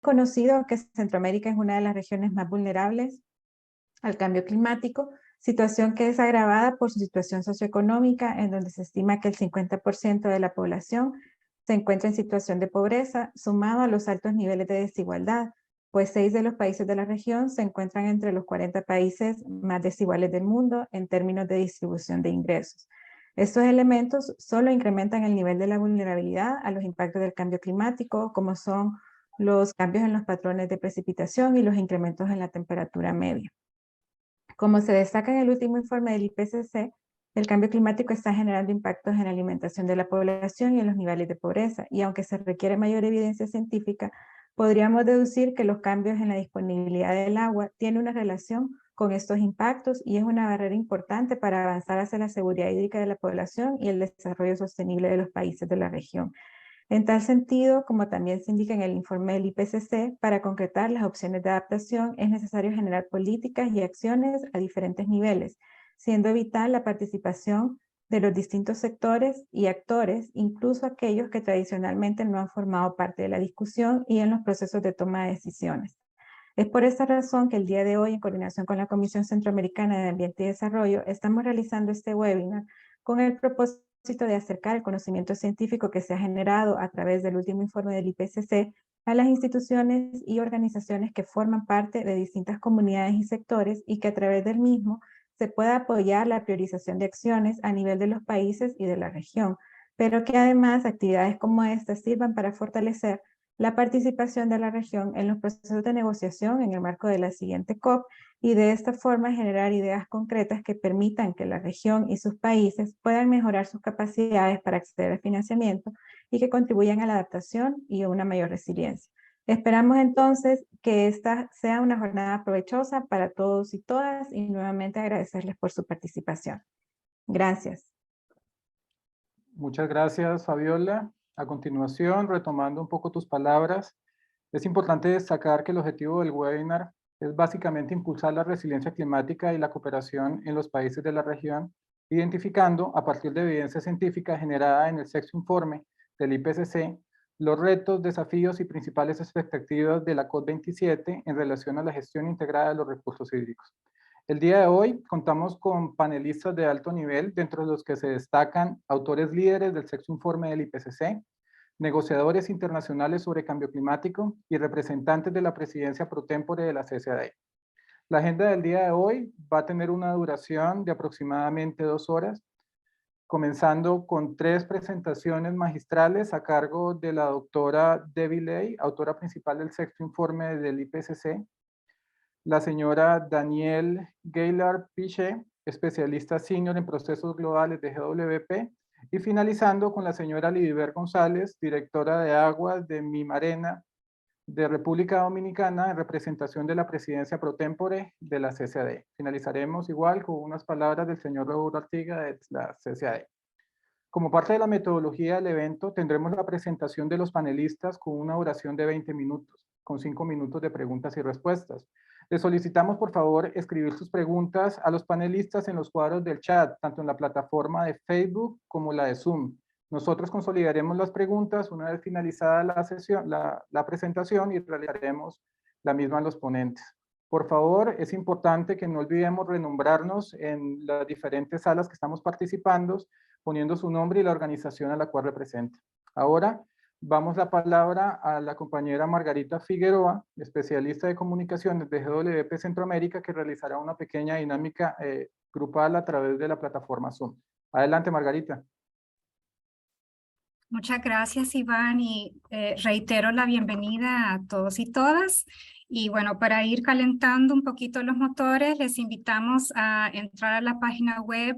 conocido que Centroamérica es una de las regiones más vulnerables al cambio climático, situación que es agravada por su situación socioeconómica, en donde se estima que el 50% de la población se encuentra en situación de pobreza, sumado a los altos niveles de desigualdad, pues 6 de los países de la región se encuentran entre los 40 países más desiguales del mundo en términos de distribución de ingresos. Estos elementos solo incrementan el nivel de la vulnerabilidad a los impactos del cambio climático, como son los cambios en los patrones de precipitación y los incrementos en la temperatura media. Como se destaca en el último informe del IPCC, el cambio climático está generando impactos en la alimentación de la población y en los niveles de pobreza, y aunque se requiere mayor evidencia científica, podríamos deducir que los cambios en la disponibilidad del agua tienen una relación con estos impactos y es una barrera importante para avanzar hacia la seguridad hídrica de la población y el desarrollo sostenible de los países de la región. En tal sentido, como también se indica en el informe del IPCC, para concretar las opciones de adaptación es necesario generar políticas y acciones a diferentes niveles, siendo vital la participación de los distintos sectores y actores, incluso aquellos que tradicionalmente no han formado parte de la discusión y en los procesos de toma de decisiones. Es por esta razón que el día de hoy, en coordinación con la Comisión Centroamericana de Ambiente y Desarrollo, estamos realizando este webinar con el propósito de acercar el conocimiento científico que se ha generado a través del último informe del IPCC a las instituciones y organizaciones que forman parte de distintas comunidades y sectores y que a través del mismo se pueda apoyar la priorización de acciones a nivel de los países y de la región, pero que además actividades como estas sirvan para fortalecer la participación de la región en los procesos de negociación en el marco de la siguiente COP y de esta forma generar ideas concretas que permitan que la región y sus países puedan mejorar sus capacidades para acceder al financiamiento y que contribuyan a la adaptación y a una mayor resiliencia. Esperamos entonces que esta sea una jornada provechosa para todos y todas y nuevamente agradecerles por su participación. Gracias. Muchas gracias, Fabiola. A continuación, retomando un poco tus palabras, es importante destacar que el objetivo del webinar es básicamente impulsar la resiliencia climática y la cooperación en los países de la región, identificando, a partir de evidencia científica generada en el sexto informe del IPCC, los retos, desafíos y principales expectativas de la COP27 en relación a la gestión integrada de los recursos hídricos. El día de hoy contamos con panelistas de alto nivel, dentro de los que se destacan autores líderes del sexto informe del IPCC, negociadores internacionales sobre cambio climático y representantes de la presidencia pro tempore de la CCAD. La agenda del día de hoy va a tener una duración de aproximadamente 2 horas, comenzando con 3 presentaciones magistrales a cargo de la doctora Debbie Ley, autora principal del sexto informe del IPCC, la señora Danielle Gaillard-Pichet, especialista senior en procesos globales de GWP, y finalizando con la señora Lidibert González, directora de aguas de Mimarena de República Dominicana, en representación de la presidencia pro tempore de la CCAD. Finalizaremos igual con unas palabras del señor Raúl Artiga de la CCAD. Como parte de la metodología del evento, tendremos la presentación de los panelistas con una duración de 20 minutos, con 5 minutos de preguntas y respuestas. Les solicitamos, por favor, escribir sus preguntas a los panelistas en los cuadros del chat, tanto en la plataforma de Facebook como la de Zoom. Nosotros consolidaremos las preguntas una vez finalizada la sesión, la presentación, y realizaremos la misma a los ponentes. Por favor, es importante que no olvidemos renombrarnos en las diferentes salas que estamos participando, poniendo su nombre y la organización a la cual representa. Ahora vamos la palabra a la compañera Margarita Figueroa, especialista de comunicaciones de GWP Centroamérica, que realizará una pequeña dinámica grupal a través de la plataforma Zoom. Adelante, Margarita. Muchas gracias, Iván, y reitero la bienvenida a todos y todas. Y bueno, para ir calentando un poquito los motores, les invitamos a entrar a la página web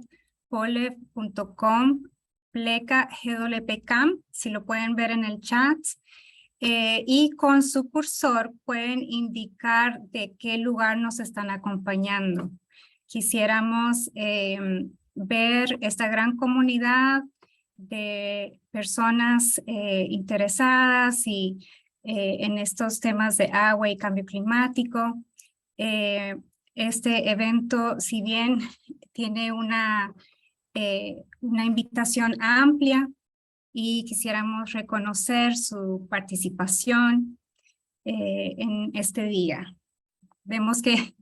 polef.com/GWPCamp, si lo pueden ver en el chat. Y con su cursor pueden indicar de qué lugar nos están acompañando. Quisiéramos ver esta gran comunidad de personas interesadas y en estos temas de agua y cambio climático. Este evento, si bien tiene una invitación amplia y quisiéramos reconocer su participación, en este día. Vemos que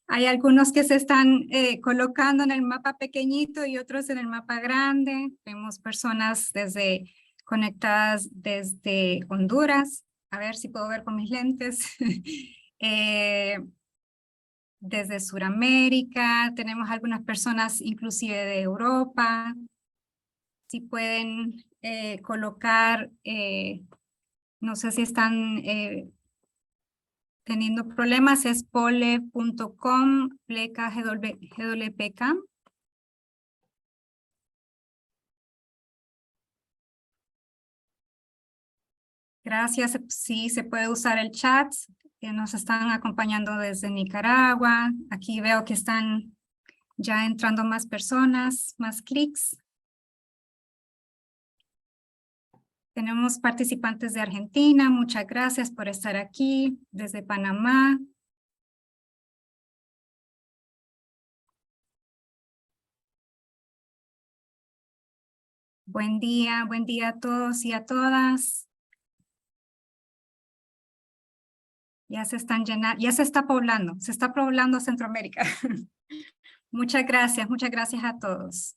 hay algunos que se están colocando en el mapa pequeñito y otros en el mapa grande. Vemos personas conectadas desde Honduras. A ver si puedo ver con mis lentes. Desde Sudamérica. Tenemos algunas personas inclusive de Europa. Si pueden colocar, no sé si están teniendo problemas, es pole.com/GWPK. Gracias, sí, se puede usar el chat, que nos están acompañando desde Nicaragua. Aquí veo que están ya entrando más personas, más clics. Tenemos participantes de Argentina, muchas gracias por estar aquí, desde Panamá. Buen día a todos y a todas. Ya se están llenando, ya se está poblando Centroamérica. Muchas gracias a todos.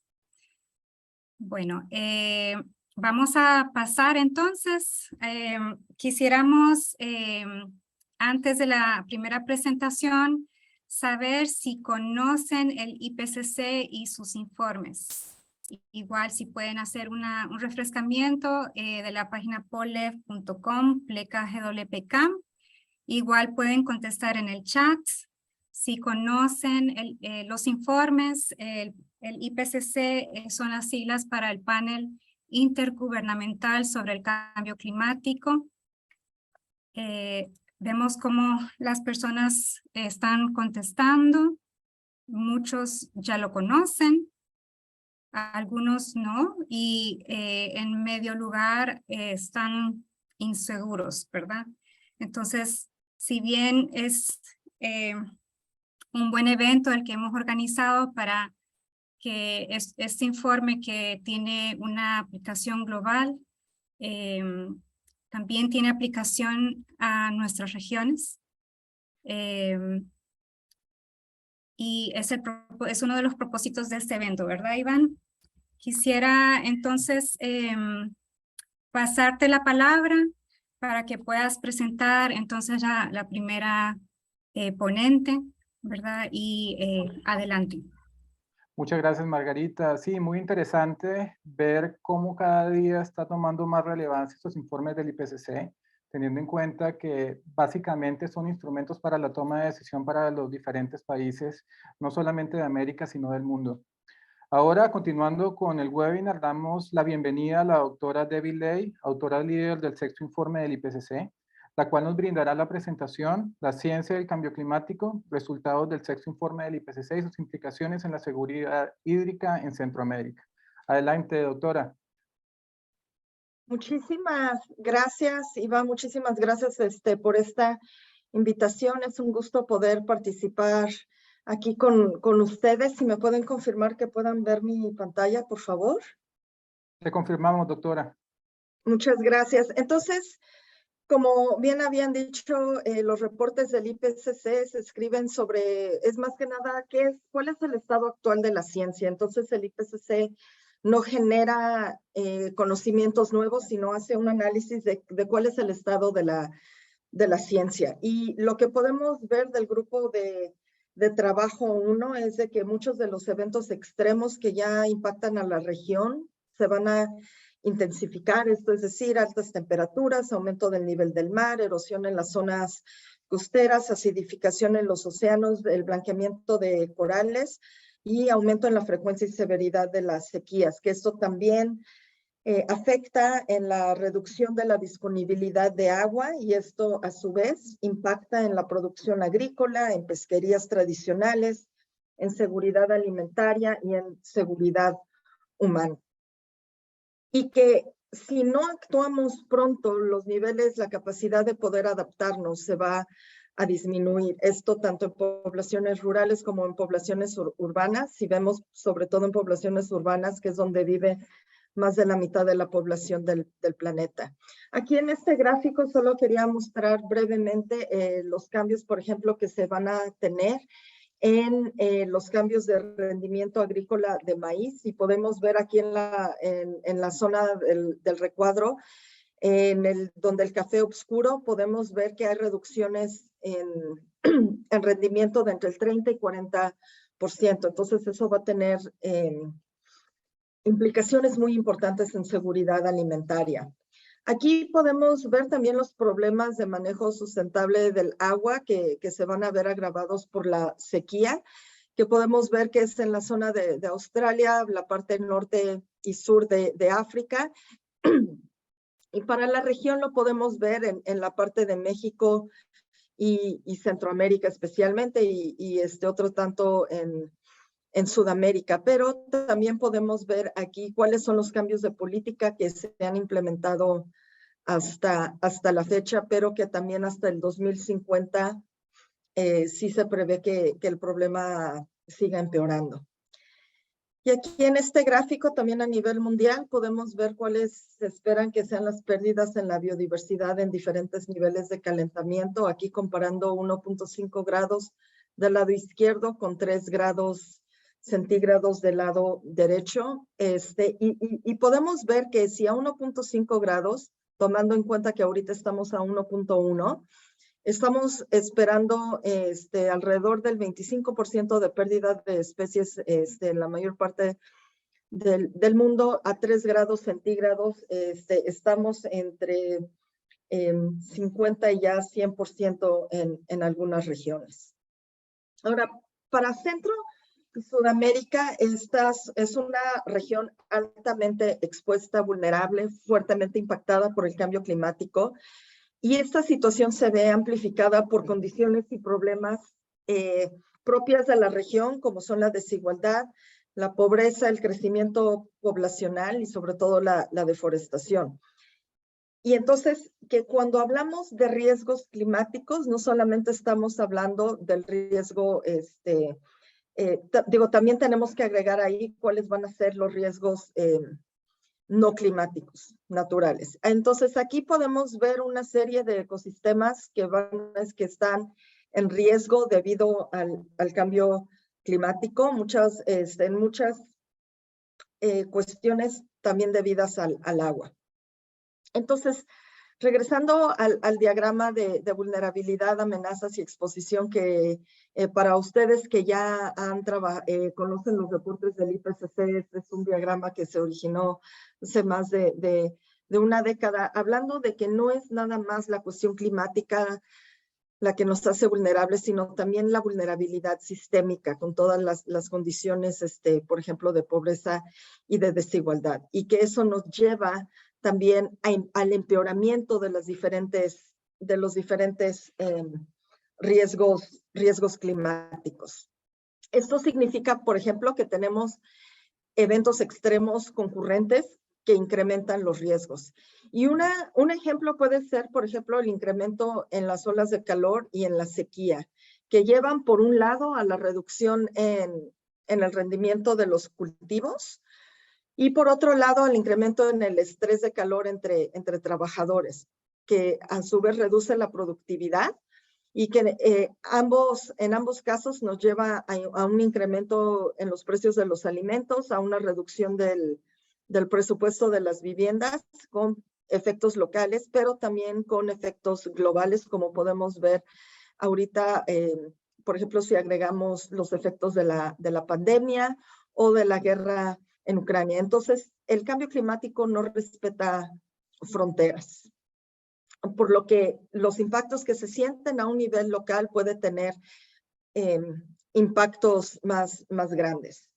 Bueno, vamos a pasar entonces. Quisiéramos, antes de la primera presentación, saber si conocen el IPCC y sus informes. Igual si pueden hacer un refrescamiento de la página polef.com/GWPK. Igual pueden contestar en el chat si conocen los informes. El IPCC son las siglas para el panel intergubernamental sobre el cambio climático. Vemos cómo las personas están contestando. Muchos ya lo conocen, algunos no, y en medio lugar están inseguros, ¿verdad? Entonces, si bien es un buen evento el que hemos organizado para que este informe que tiene una aplicación global, también tiene aplicación a nuestras regiones. Y es uno de los propósitos de este evento, ¿verdad, Iván? Quisiera entonces pasarte la palabra para que puedas presentar entonces la primera ponente, ¿verdad? Y adelante. Muchas gracias, Margarita. Sí, muy interesante ver cómo cada día está tomando más relevancia estos informes del IPCC, teniendo en cuenta que básicamente son instrumentos para la toma de decisión para los diferentes países, no solamente de América, sino del mundo. Ahora, continuando con el webinar, damos la bienvenida a la doctora Debbie Ley, autora líder del sexto informe del IPCC, la cual nos brindará la presentación, la ciencia del cambio climático, resultados del sexto informe del IPCC y sus implicaciones en la seguridad hídrica en Centroamérica. Adelante, doctora. Muchísimas gracias, Iván. Muchísimas gracias por esta invitación. Es un gusto poder participar aquí con ustedes. Si me pueden confirmar que puedan ver mi pantalla, por favor. Te confirmamos, doctora. Muchas gracias. Entonces, como bien habían dicho, los reportes del IPCC se escriben sobre, es más que nada, ¿cuál es el estado actual de la ciencia? Entonces, el IPCC no genera conocimientos nuevos, sino hace un análisis de cuál es el estado de la ciencia. Y lo que podemos ver del grupo de trabajo 1 es de que muchos de los eventos extremos que ya impactan a la región se van a intensificar, esto es decir, altas temperaturas, aumento del nivel del mar, erosión en las zonas costeras, acidificación en los océanos, el blanqueamiento de corales y aumento en la frecuencia y severidad de las sequías, que esto también afecta en la reducción de la disponibilidad de agua y esto a su vez impacta en la producción agrícola, en pesquerías tradicionales, en seguridad alimentaria y en seguridad humana. Y que si no actuamos pronto, los niveles, la capacidad de poder adaptarnos se va a disminuir. Esto tanto en poblaciones rurales como en poblaciones urbanas. Si vemos sobre todo en poblaciones urbanas, que es donde vive más de la mitad de la población del planeta. Aquí en este gráfico solo quería mostrar brevemente los cambios, por ejemplo, que se van a tener en los cambios de rendimiento agrícola de maíz. Y podemos ver aquí en la zona del recuadro, donde el café oscuro, podemos ver que hay reducciones en rendimiento de entre el 30 y 40%. Entonces eso va a tener implicaciones muy importantes en seguridad alimentaria. Aquí podemos ver también los problemas de manejo sustentable del agua que se van a ver agravados por la sequía, que podemos ver que es en la zona de Australia, la parte norte y sur de África. Y para la región lo podemos ver en la parte de México y Centroamérica especialmente, y otro tanto en Sudamérica, pero también podemos ver aquí cuáles son los cambios de política que se han implementado hasta la fecha, pero que también hasta el 2050 sí se prevé que el problema siga empeorando. Y aquí en este gráfico también a nivel mundial podemos ver cuáles se esperan que sean las pérdidas en la biodiversidad en diferentes niveles de calentamiento, aquí comparando 1.5 grados del lado izquierdo con 3 grados centígrados del lado derecho, y podemos ver que si a 1.5 grados, tomando en cuenta que ahorita estamos a 1.1, estamos esperando alrededor del 25% de pérdida de especies en la mayor parte del mundo. A 3 grados centígrados estamos entre 50 y ya 100% en algunas regiones. Ahora, para Centro y Sudamérica, esta es una región altamente expuesta, vulnerable, fuertemente impactada por el cambio climático. Y esta situación se ve amplificada por condiciones y problemas propias de la región, como son la desigualdad, la pobreza, el crecimiento poblacional y sobre todo la deforestación. Y entonces, que cuando hablamos de riesgos climáticos, no solamente estamos hablando del riesgo, también tenemos que agregar ahí cuáles van a ser los riesgos no climáticos, naturales. Entonces, aquí podemos ver una serie de ecosistemas que están en riesgo debido al cambio climático, en muchas cuestiones también debidas al agua. Entonces, regresando al diagrama de vulnerabilidad, amenazas y exposición, que para ustedes que ya conocen los reportes del IPCC, este es un diagrama que se originó hace más de una década, hablando de que no es nada más la cuestión climática la que nos hace vulnerables, sino también la vulnerabilidad sistémica con todas las condiciones, por ejemplo, de pobreza y de desigualdad, y que eso nos lleva también al empeoramiento de los diferentes riesgos climáticos. Esto significa, por ejemplo, que tenemos eventos extremos concurrentes que incrementan los riesgos. Y un ejemplo puede ser, por ejemplo, el incremento en las olas de calor y en la sequía, que llevan, por un lado, a la reducción en el rendimiento de los cultivos, y por otro lado, al incremento en el estrés de calor entre trabajadores, que a su vez reduce la productividad y que en ambos casos nos lleva a un incremento en los precios de los alimentos, a una reducción del presupuesto de las viviendas, con efectos locales, pero también con efectos globales, como podemos ver ahorita, por ejemplo, si agregamos los efectos de la pandemia o de la guerra en Ucrania. Entonces, el cambio climático no respeta fronteras, por lo que los impactos que se sienten a un nivel local pueden tener impactos más grandes.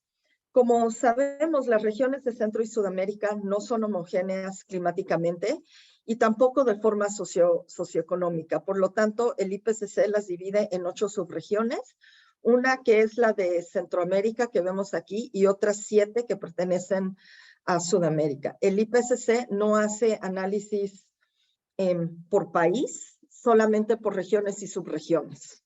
Como sabemos, las regiones de Centro y Sudamérica no son homogéneas climáticamente y tampoco de forma socioeconómica. Por lo tanto, el IPCC las divide en 8 subregiones, una que es la de Centroamérica que vemos aquí y otras 7 que pertenecen a Sudamérica. El IPCC no hace análisis por país, solamente por regiones y subregiones.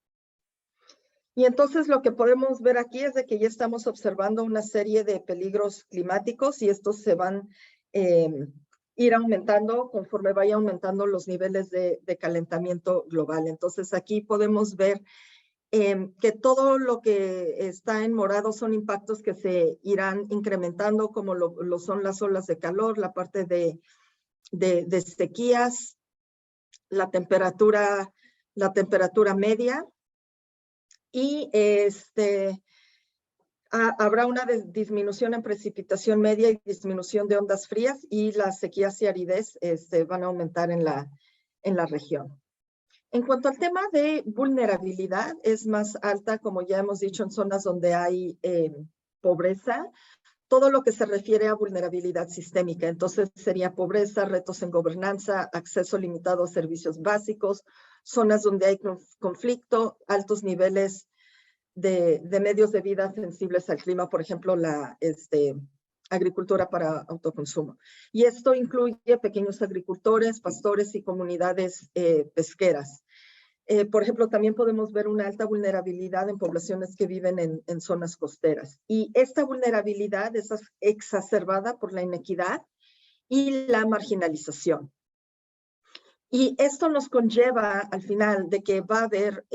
Y entonces lo que podemos ver aquí es de que ya estamos observando una serie de peligros climáticos y estos se van ir aumentando conforme vaya aumentando los niveles de calentamiento global. Entonces aquí podemos ver que todo lo que está en morado son impactos que se irán incrementando, como lo son las olas de calor, la parte de sequías, la temperatura media, y habrá una disminución en precipitación media y disminución de ondas frías, y las sequías y aridez van a aumentar en la región. En cuanto al tema de vulnerabilidad, es más alta, como ya hemos dicho, en zonas donde hay pobreza, todo lo que se refiere a vulnerabilidad sistémica. Entonces sería pobreza, retos en gobernanza, acceso limitado a servicios básicos, zonas donde hay conflicto, altos niveles de medios de vida sensibles al clima, por ejemplo, la agricultura para autoconsumo. Y esto incluye pequeños agricultores, pastores y comunidades pesqueras. Por ejemplo, también podemos ver una alta vulnerabilidad en poblaciones que viven en zonas costeras. Y esta vulnerabilidad es exacerbada por la inequidad y la marginalización. Y esto nos conlleva al final de que va a haber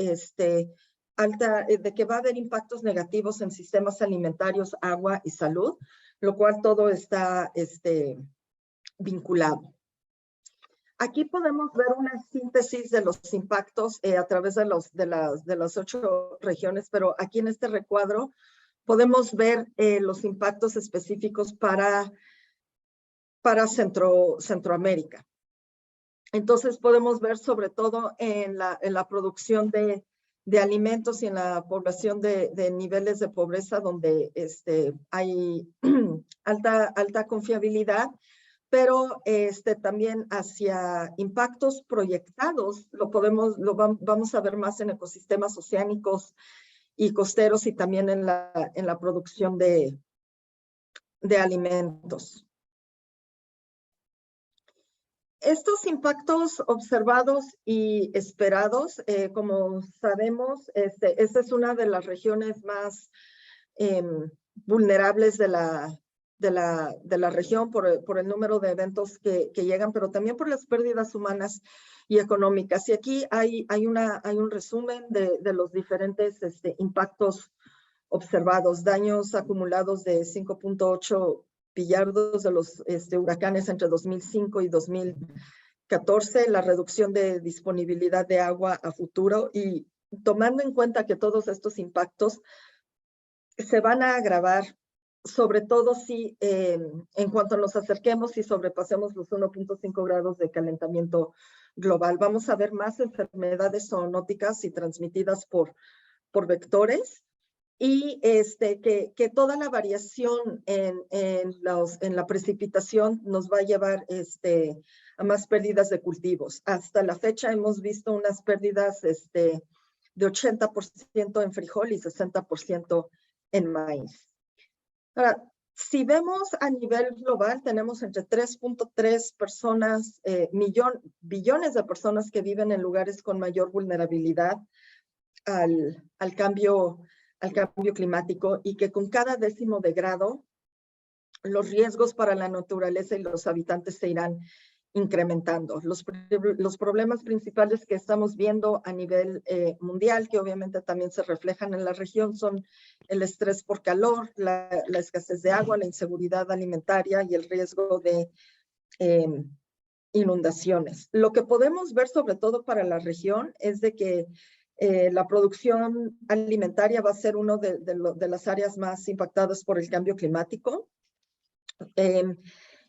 impactos negativos en sistemas alimentarios, agua y salud, lo cual todo está vinculado. Aquí podemos ver una síntesis de los impactos a través de las 8 regiones, pero aquí en este recuadro podemos ver los impactos específicos para Centroamérica. Entonces podemos ver sobre todo en la producción de alimentos y en la población de niveles de pobreza donde hay alta confiabilidad, pero también hacia impactos proyectados, vamos a ver más en ecosistemas oceánicos y costeros, y también en la producción de alimentos. Estos impactos observados y esperados, como sabemos, esta es una de las regiones más vulnerables de la región por el número de eventos que llegan, pero también por las pérdidas humanas y económicas. Y aquí hay un resumen de los diferentes impactos observados: daños acumulados de 5.8 billardos de los huracanes entre 2005 y 2014, la reducción de disponibilidad de agua a futuro, y tomando en cuenta que todos estos impactos se van a agravar, sobre todo si en cuanto nos acerquemos y sobrepasemos los 1.5 grados de calentamiento global. Vamos a ver más enfermedades zoonóticas y transmitidas por vectores, y que toda la variación en la precipitación nos va a llevar a más pérdidas de cultivos. Hasta la fecha hemos visto unas pérdidas de 80% en frijol y 60% en maíz. Ahora, si vemos a nivel global, tenemos entre 3.3 billones de personas que viven en lugares con mayor vulnerabilidad al cambio climático, y que con cada décimo de grado los riesgos para la naturaleza y los habitantes se irán incrementando. Los problemas principales que estamos viendo a nivel mundial, que obviamente también se reflejan en la región, son el estrés por calor, la escasez de agua, la inseguridad alimentaria y el riesgo de inundaciones. Lo que podemos ver sobre todo para la región es de que la producción alimentaria va a ser una de las áreas más impactadas por el cambio climático,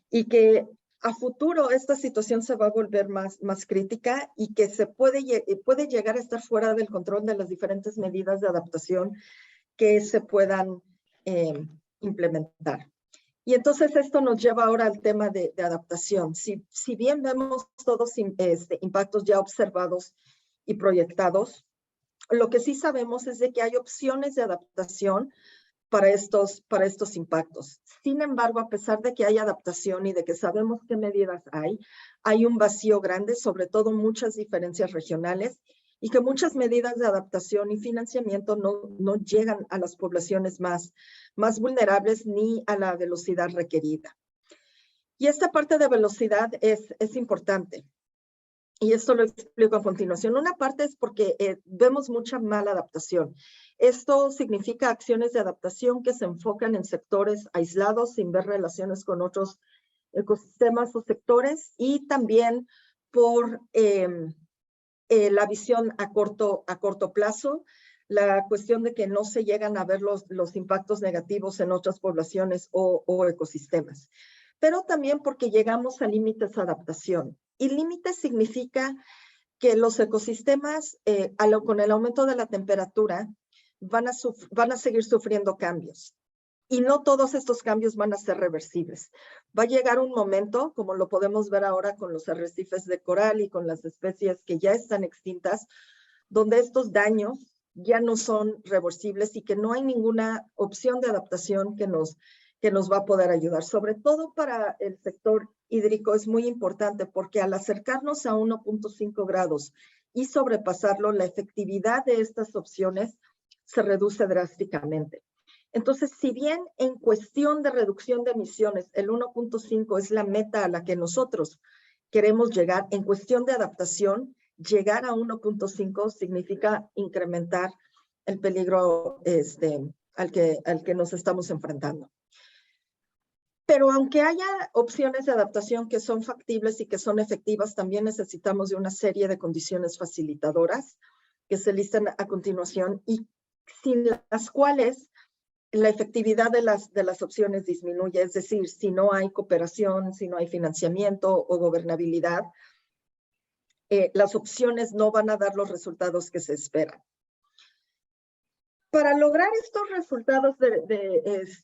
y que a futuro esta situación se va a volver más crítica, y que se puede llegar a estar fuera del control de las diferentes medidas de adaptación que se puedan implementar. Y entonces esto nos lleva ahora al tema de adaptación. Si bien vemos todos impactos ya observados y proyectados, lo que sí sabemos es de que hay opciones de adaptación para estos impactos. Sin embargo, a pesar de que hay adaptación y de que sabemos qué medidas hay un vacío grande, sobre todo muchas diferencias regionales, y que muchas medidas de adaptación y financiamiento no llegan a las poblaciones más vulnerables ni a la velocidad requerida. Y esta parte de velocidad es importante. Y esto lo explico a continuación. Una parte es porque vemos mucha mala adaptación. Esto significa acciones de adaptación que se enfocan en sectores aislados sin ver relaciones con otros ecosistemas o sectores, y también por la visión a corto plazo, la cuestión de que no se llegan a ver los impactos negativos en otras poblaciones o ecosistemas. Pero también porque llegamos a límites de adaptación. Y límites significa que los ecosistemas, con el aumento de la temperatura, van a seguir sufriendo cambios. Y no todos estos cambios van a ser reversibles. Va a llegar un momento, como lo podemos ver ahora con los arrecifes de coral y con las especies que ya están extintas, donde estos daños ya no son reversibles y que no hay ninguna opción de adaptación que nos va a poder ayudar. Sobre todo para el sector hídrico es muy importante, porque al acercarnos a 1.5 grados y sobrepasarlo, la efectividad de estas opciones se reduce drásticamente. Entonces, si bien en cuestión de reducción de emisiones, el 1.5 es la meta a la que nosotros queremos llegar, en cuestión de adaptación, llegar a 1.5 significa incrementar el peligro al que nos estamos enfrentando. Pero aunque haya opciones de adaptación que son factibles y que son efectivas, también necesitamos de una serie de condiciones facilitadoras que se listan a continuación, y sin las cuales la efectividad de las opciones disminuye. Es decir, si no hay cooperación, si no hay financiamiento o gobernabilidad, las opciones no van a dar los resultados que se esperan. Para lograr estos resultados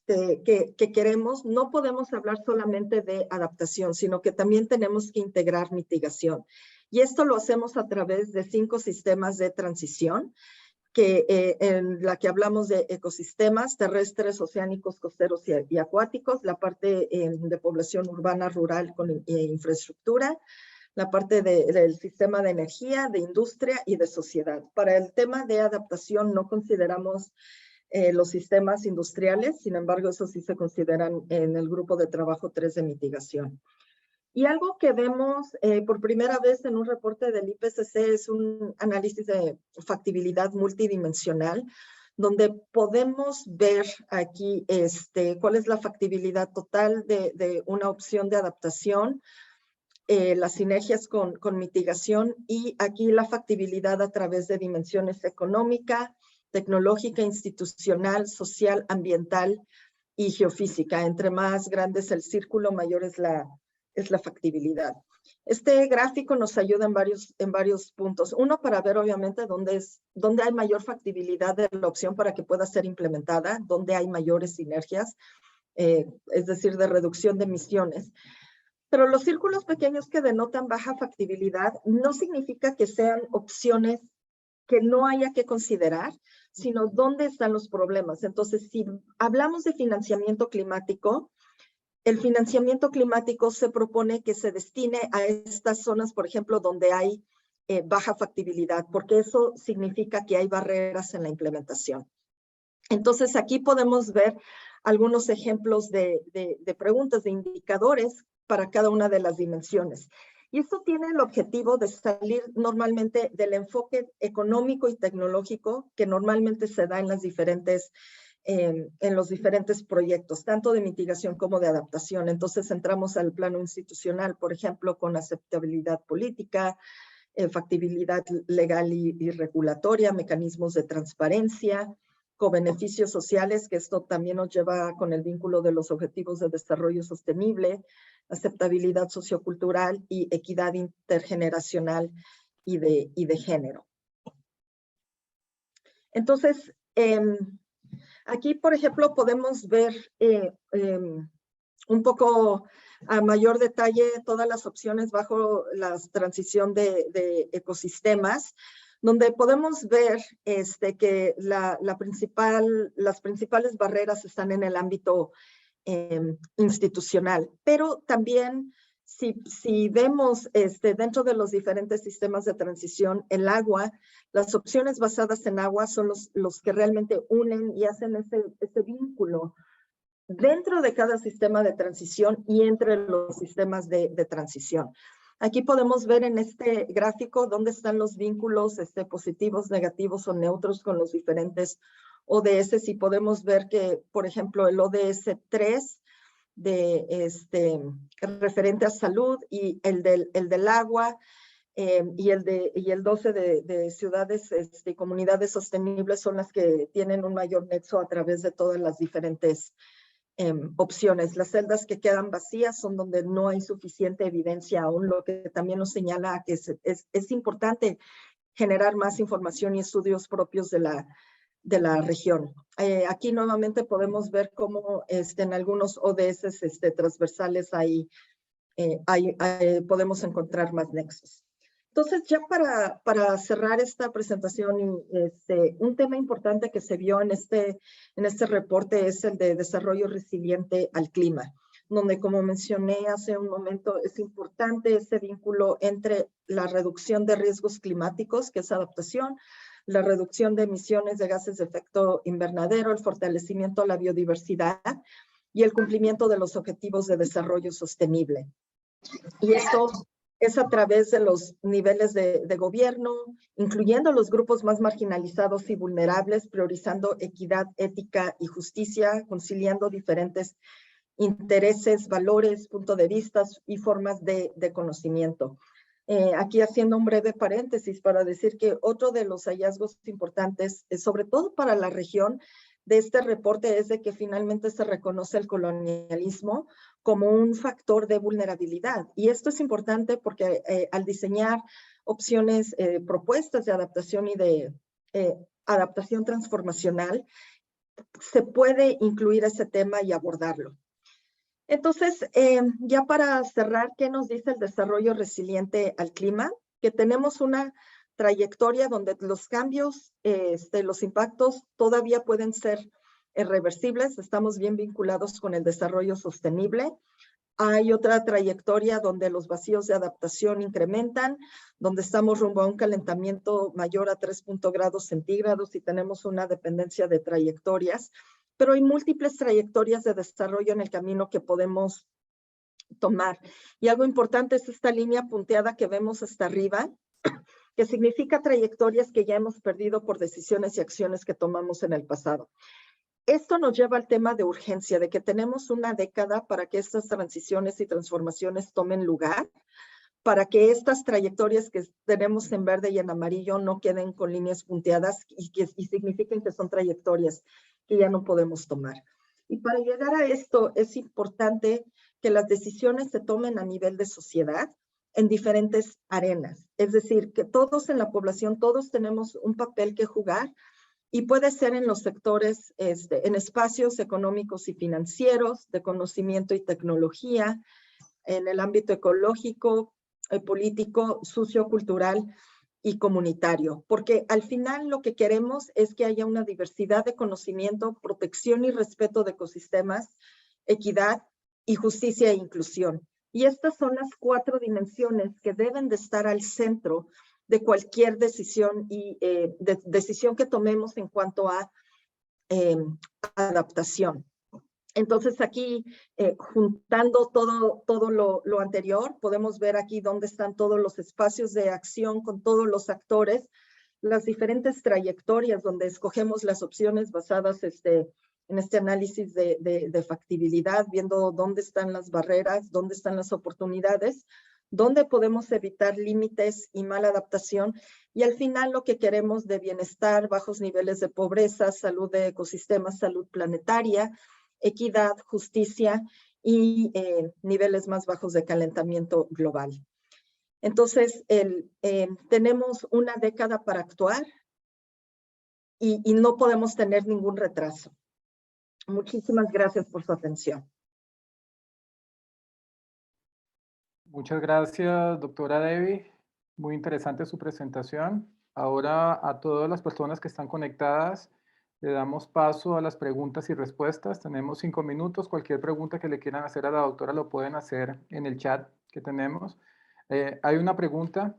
que queremos, no podemos hablar solamente de adaptación, sino que también tenemos que integrar mitigación. Y esto lo hacemos a través de 5 sistemas de transición, en la que hablamos de ecosistemas terrestres, oceánicos, costeros y acuáticos, la parte de población urbana, rural con infraestructura, la parte del sistema de energía, de industria y de sociedad. Para el tema de adaptación no consideramos los sistemas industriales, sin embargo, esos sí se consideran en el grupo de trabajo 3 de mitigación. Y algo que vemos por primera vez en un reporte del IPCC es un análisis de factibilidad multidimensional, donde podemos ver aquí cuál es la factibilidad total de una opción de adaptación, las sinergias con mitigación, y aquí la factibilidad a través de dimensiones económica, tecnológica, institucional, social, ambiental y geofísica. Entre más grande es el círculo, mayor es la factibilidad. Este gráfico nos ayuda en varios puntos. Uno, para ver obviamente dónde hay mayor factibilidad de la opción para que pueda ser implementada, dónde hay mayores sinergias, es decir, de reducción de emisiones. Pero los círculos pequeños que denotan baja factibilidad no significa que sean opciones que no haya que considerar, sino dónde están los problemas. Entonces, si hablamos de financiamiento climático, el financiamiento climático se propone que se destine a estas zonas, por ejemplo, donde hay baja factibilidad, porque eso significa que hay barreras en la implementación. Entonces, aquí podemos ver algunos ejemplos de preguntas, de indicadores para cada una de las dimensiones. Y esto tiene el objetivo de salir normalmente del enfoque económico y tecnológico que normalmente se da en los diferentes proyectos, tanto de mitigación como de adaptación. Entonces entramos al plano institucional, por ejemplo, con aceptabilidad política, factibilidad legal y regulatoria, mecanismos de transparencia, co-beneficios sociales, que esto también nos lleva con el vínculo de los objetivos de desarrollo sostenible, aceptabilidad sociocultural y equidad intergeneracional y de género. Entonces, aquí, por ejemplo, podemos ver un poco a mayor detalle todas las opciones bajo la transición de ecosistemas, donde podemos ver que las principales barreras están en el ámbito institucional, pero también si vemos dentro de los diferentes sistemas de transición, el agua, las opciones basadas en agua son los que realmente unen y hacen ese vínculo dentro de cada sistema de transición y entre los sistemas de transición. Aquí podemos ver en este gráfico dónde están los vínculos positivos, negativos o neutros con los diferentes ODS, y podemos ver que, por ejemplo, el ODS 3 referente a salud y el del agua y el 12 de ciudades y comunidades sostenibles son las que tienen un mayor nexo a través de todas las diferentes opciones. Las celdas que quedan vacías son donde no hay suficiente evidencia aún, lo que también nos señala que es importante generar más información y estudios propios de la región. Aquí nuevamente podemos ver cómo en algunos ODS transversales podemos encontrar más nexos. Entonces, ya para cerrar esta presentación, un tema importante que se vio en este reporte es el de desarrollo resiliente al clima, donde, como mencioné hace un momento, es importante ese vínculo entre la reducción de riesgos climáticos, que es adaptación, la reducción de emisiones de gases de efecto invernadero, el fortalecimiento de la biodiversidad y el cumplimiento de los objetivos de desarrollo sostenible. Y esto es a través de los niveles de gobierno, incluyendo los grupos más marginalizados y vulnerables, priorizando equidad, ética y justicia, conciliando diferentes intereses, valores, puntos de vista y formas de conocimiento. Aquí haciendo un breve paréntesis para decir que otro de los hallazgos importantes, sobre todo para la región, de este reporte es de que finalmente se reconoce el colonialismo como un factor de vulnerabilidad. Y esto es importante porque al diseñar opciones, propuestas de adaptación y de adaptación transformacional, se puede incluir ese tema y abordarlo. Entonces, ya para cerrar, ¿qué nos dice el desarrollo resiliente al clima? Que tenemos una trayectoria donde los cambios, los impactos todavía pueden ser reversibles. Estamos bien vinculados con el desarrollo sostenible. Hay otra trayectoria donde los vacíos de adaptación incrementan, donde estamos rumbo a un calentamiento mayor a 3 grados centígrados y tenemos una dependencia de trayectorias. Pero hay múltiples trayectorias de desarrollo en el camino que podemos tomar. Y algo importante es esta línea punteada que vemos hasta arriba, que significa trayectorias que ya hemos perdido por decisiones y acciones que tomamos en el pasado. Esto nos lleva al tema de urgencia, de que tenemos una década para que estas transiciones y transformaciones tomen lugar, para que estas trayectorias que tenemos en verde y en amarillo no queden con líneas punteadas y signifiquen que son trayectorias que ya no podemos tomar. Y para llegar a esto es importante que las decisiones se tomen a nivel de sociedad en diferentes arenas. Es decir, que todos en la población, todos tenemos un papel que jugar y puede ser en los sectores, en espacios económicos y financieros, de conocimiento y tecnología, en el ámbito ecológico, político, sociocultural y comunitario, porque al final lo que queremos es que haya una diversidad de conocimiento, protección y respeto de ecosistemas, equidad y justicia e inclusión. Y estas son las 4 dimensiones que deben de estar al centro de cualquier decisión decisión que tomemos en cuanto a adaptación. Entonces aquí, juntando todo lo anterior, podemos ver aquí dónde están todos los espacios de acción con todos los actores, las diferentes trayectorias donde escogemos las opciones basadas en este análisis de factibilidad, viendo dónde están las barreras, dónde están las oportunidades, dónde podemos evitar límites y mala adaptación, y al final lo que queremos de bienestar, bajos niveles de pobreza, salud de ecosistemas, salud planetaria, equidad, justicia y niveles más bajos de calentamiento global. Entonces, tenemos una década para actuar y no podemos tener ningún retraso. Muchísimas gracias por su atención. Muchas gracias, doctora Debbie. Muy interesante su presentación. Ahora a todas las personas que están conectadas, le damos paso a las preguntas y respuestas. Tenemos 5 minutos. Cualquier pregunta que le quieran hacer a la doctora lo pueden hacer en el chat que tenemos. Hay una pregunta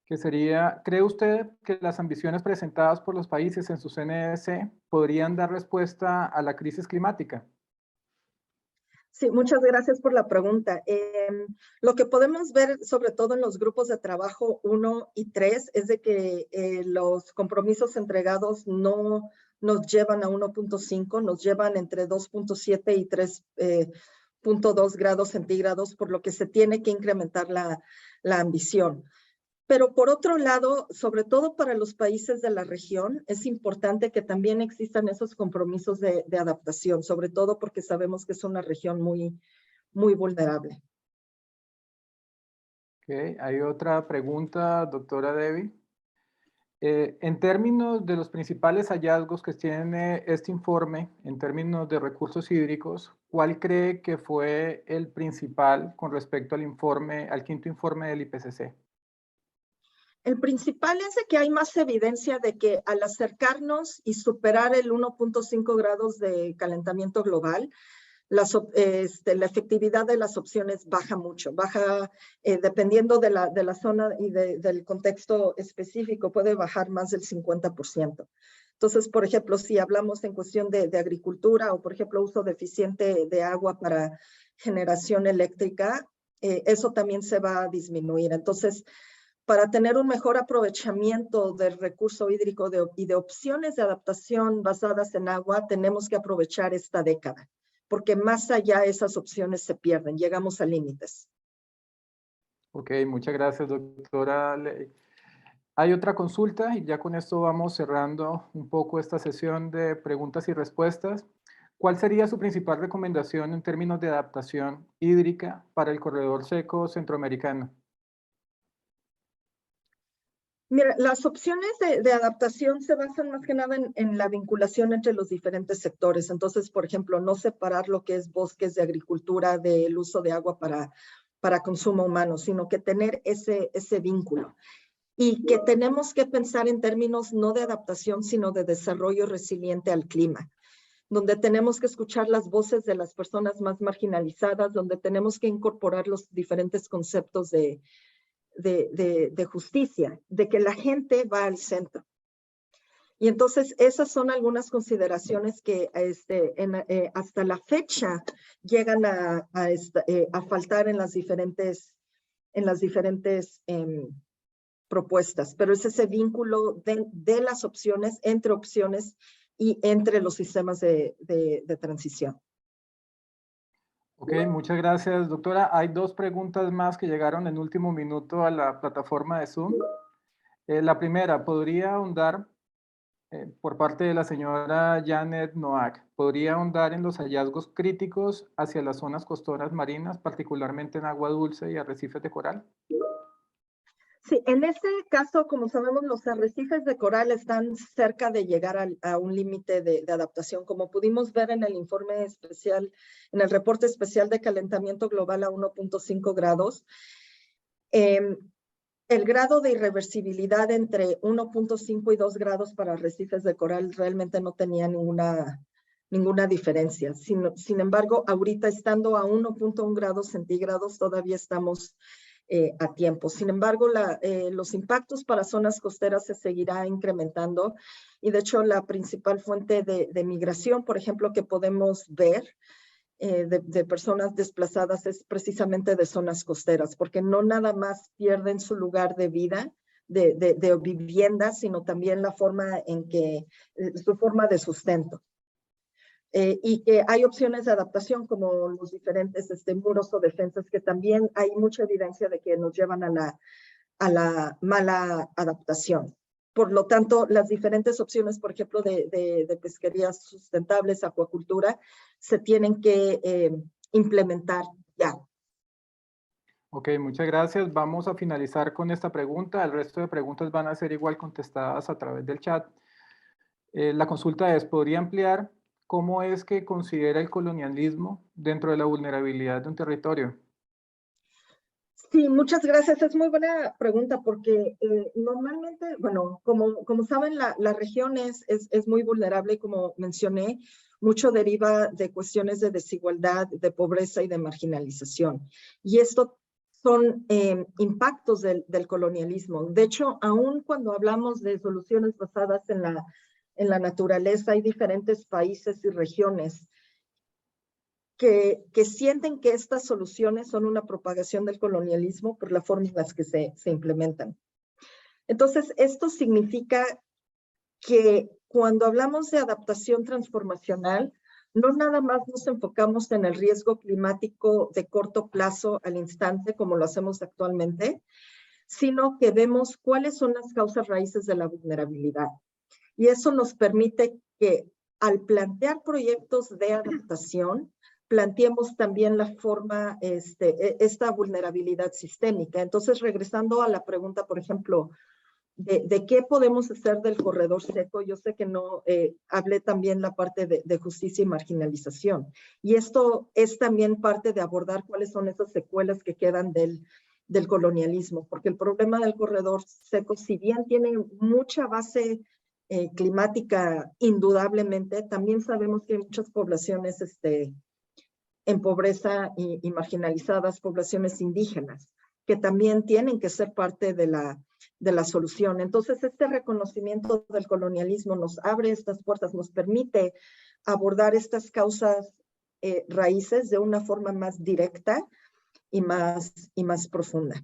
que sería, ¿cree usted que las ambiciones presentadas por los países en su CNS podrían dar respuesta a la crisis climática? Sí, muchas gracias por la pregunta. Lo que podemos ver, sobre todo en los grupos de trabajo 1 y 3, es de que los compromisos entregados no nos llevan a 1.5, nos llevan entre 2.7 y 3.2 grados centígrados, por lo que se tiene que incrementar la ambición. Pero por otro lado, sobre todo para los países de la región, es importante que también existan esos compromisos de adaptación, sobre todo porque sabemos que es una región muy, muy vulnerable. Okay. Hay otra pregunta, doctora Debbie. En términos de los principales hallazgos que tiene este informe, en términos de recursos hídricos, ¿cuál cree que fue el principal con respecto al informe, al quinto informe del IPCC? El principal es de que hay más evidencia de que al acercarnos y superar el 1.5 grados de calentamiento global, la efectividad de las opciones baja mucho, baja dependiendo de la zona y del contexto específico, puede bajar más del 50%. Entonces, por ejemplo, si hablamos en cuestión de agricultura o, por ejemplo, uso deficiente de agua para generación eléctrica, eso también se va a disminuir. Entonces, para tener un mejor aprovechamiento del recurso hídrico y de opciones de adaptación basadas en agua, tenemos que aprovechar esta década, porque más allá esas opciones se pierden, llegamos a límites. Ok, muchas gracias, doctora Ley. Hay otra consulta y ya con esto vamos cerrando un poco esta sesión de preguntas y respuestas. ¿Cuál sería su principal recomendación en términos de adaptación hídrica para el corredor seco centroamericano? Mira, las opciones de adaptación se basan más que nada en la vinculación entre los diferentes sectores. Entonces, por ejemplo, no separar lo que es bosques de agricultura del uso de agua para consumo humano, sino que tener ese vínculo. Y que tenemos que pensar en términos no de adaptación, sino de desarrollo resiliente al clima, donde tenemos que escuchar las voces de las personas más marginalizadas, donde tenemos que incorporar los diferentes conceptos de justicia, de que la gente va al centro. Y entonces esas son algunas consideraciones que hasta la fecha llegan a faltar en las diferentes propuestas, pero es ese vínculo de las opciones, entre opciones y entre los sistemas de transición. Ok, muchas gracias, doctora. Hay dos preguntas más que llegaron en último minuto a la plataforma de Zoom. La primera, ¿podría ahondar por parte de la señora Janet Noack? ¿Podría ahondar en los hallazgos críticos hacia las zonas costeras marinas, particularmente en agua dulce y arrecifes de coral? Sí, en este caso, como sabemos, los arrecifes de coral están cerca de llegar a un límite de adaptación. Como pudimos ver en el informe especial, en el reporte especial de calentamiento global a 1.5 grados, el grado de irreversibilidad entre 1.5 y 2 grados para arrecifes de coral realmente no tenía ninguna diferencia. Sin embargo, ahorita estando a 1.1 grados centígrados, todavía estamos a tiempo. Sin embargo, los impactos para zonas costeras se seguirá incrementando y de hecho la principal fuente de migración, por ejemplo, que podemos ver de personas desplazadas es precisamente de zonas costeras, porque no nada más pierden su lugar de vida, de vivienda, sino también la forma en que, su forma de sustento. Y que hay opciones de adaptación como los diferentes muros o defensas que también hay mucha evidencia de que nos llevan a la mala adaptación. Por lo tanto, las diferentes opciones, por ejemplo, de pesquerías sustentables, acuacultura, se tienen que implementar ya. Ok, muchas gracias. Vamos a finalizar con esta pregunta. El resto de preguntas van a ser igual contestadas a través del chat. La consulta es, ¿podría ampliar cómo es que considera el colonialismo dentro de la vulnerabilidad de un territorio? Sí, muchas gracias. Es muy buena pregunta porque normalmente, bueno, como saben, la región es muy vulnerable y como mencioné, mucho deriva de cuestiones de desigualdad, de pobreza y de marginalización. Y esto son impactos del colonialismo. De hecho, aún cuando hablamos de soluciones basadas en la naturaleza, hay diferentes países y regiones que sienten que estas soluciones son una propagación del colonialismo por la forma en las que se implementan. Entonces, esto significa que cuando hablamos de adaptación transformacional, no nada más nos enfocamos en el riesgo climático de corto plazo al instante, como lo hacemos actualmente, sino que vemos cuáles son las causas raíces de la vulnerabilidad. Y eso nos permite que al plantear proyectos de adaptación, planteemos también la forma, esta vulnerabilidad sistémica. Entonces, regresando a la pregunta, por ejemplo, de qué podemos hacer del corredor seco, yo sé que no hablé también la parte de justicia y marginalización. Y esto es también parte de abordar cuáles son esas secuelas que quedan del colonialismo, porque el problema del corredor seco, si bien tiene mucha base climática, indudablemente, también sabemos que hay muchas poblaciones en pobreza y marginalizadas, poblaciones indígenas, que también tienen que ser parte de la solución. Entonces, este reconocimiento del colonialismo nos abre estas puertas, nos permite abordar estas causas raíces de una forma más directa y más profunda.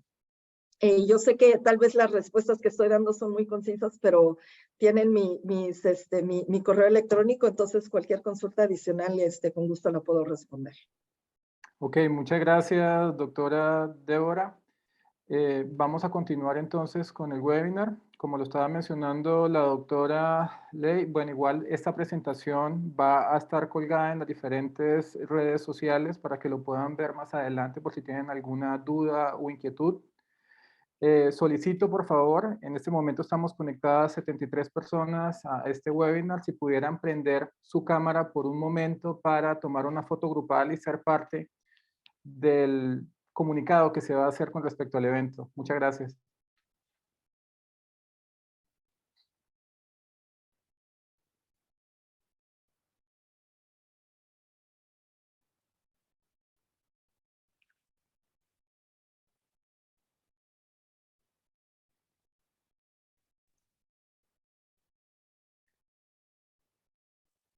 Yo sé que tal vez las respuestas que estoy dando son muy concisas, pero tienen mi correo electrónico, entonces cualquier consulta adicional con gusto la puedo responder. Ok, muchas gracias, doctora Débora. Vamos a continuar entonces con el webinar. Como lo estaba mencionando la doctora Ley, bueno, igual esta presentación va a estar colgada en las diferentes redes sociales para que lo puedan ver más adelante por si tienen alguna duda o inquietud. Solicito, por favor, en este momento estamos conectadas 73 personas a este webinar. Si pudieran prender su cámara por un momento para tomar una foto grupal y ser parte del comunicado que se va a hacer con respecto al evento. Muchas gracias.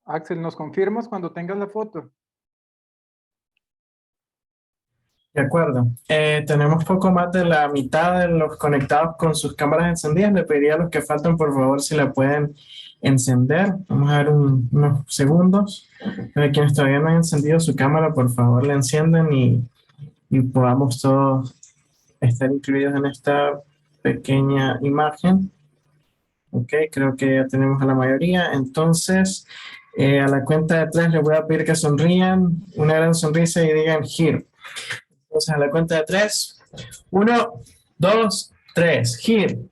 Axel, ¿nos confirmas cuando tengas la foto? De acuerdo. Tenemos poco más de la mitad de los conectados con sus cámaras encendidas. Le pediría a los que faltan, por favor, si la pueden encender. Vamos a ver unos segundos. Para quienes todavía no han encendido su cámara, por favor, la encienden y podamos todos estar incluidos en esta pequeña imagen. Ok, creo que ya tenemos a la mayoría. Entonces, a la cuenta de 3 les voy a pedir que sonrían, una gran sonrisa y digan here. Entonces, a la cuenta de 3. 1, 2, 3. Here.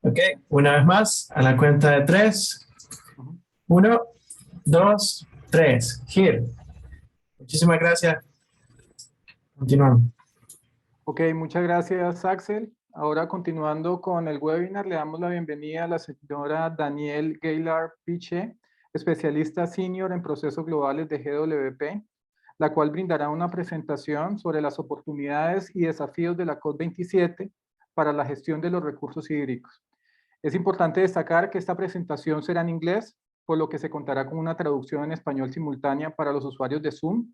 Ok, una vez más, a la cuenta de 3. 1, 2, 3. Here. Muchísimas gracias. Continuamos. Ok, muchas gracias, Axel. Ahora, continuando con el webinar, le damos la bienvenida a la señora Danielle Gaillard-Piche, especialista senior en procesos globales de GWP, la cual brindará una presentación sobre las oportunidades y desafíos de la COP27 para la gestión de los recursos hídricos. Es importante destacar que esta presentación será en inglés, por lo que se contará con una traducción en español simultánea para los usuarios de Zoom.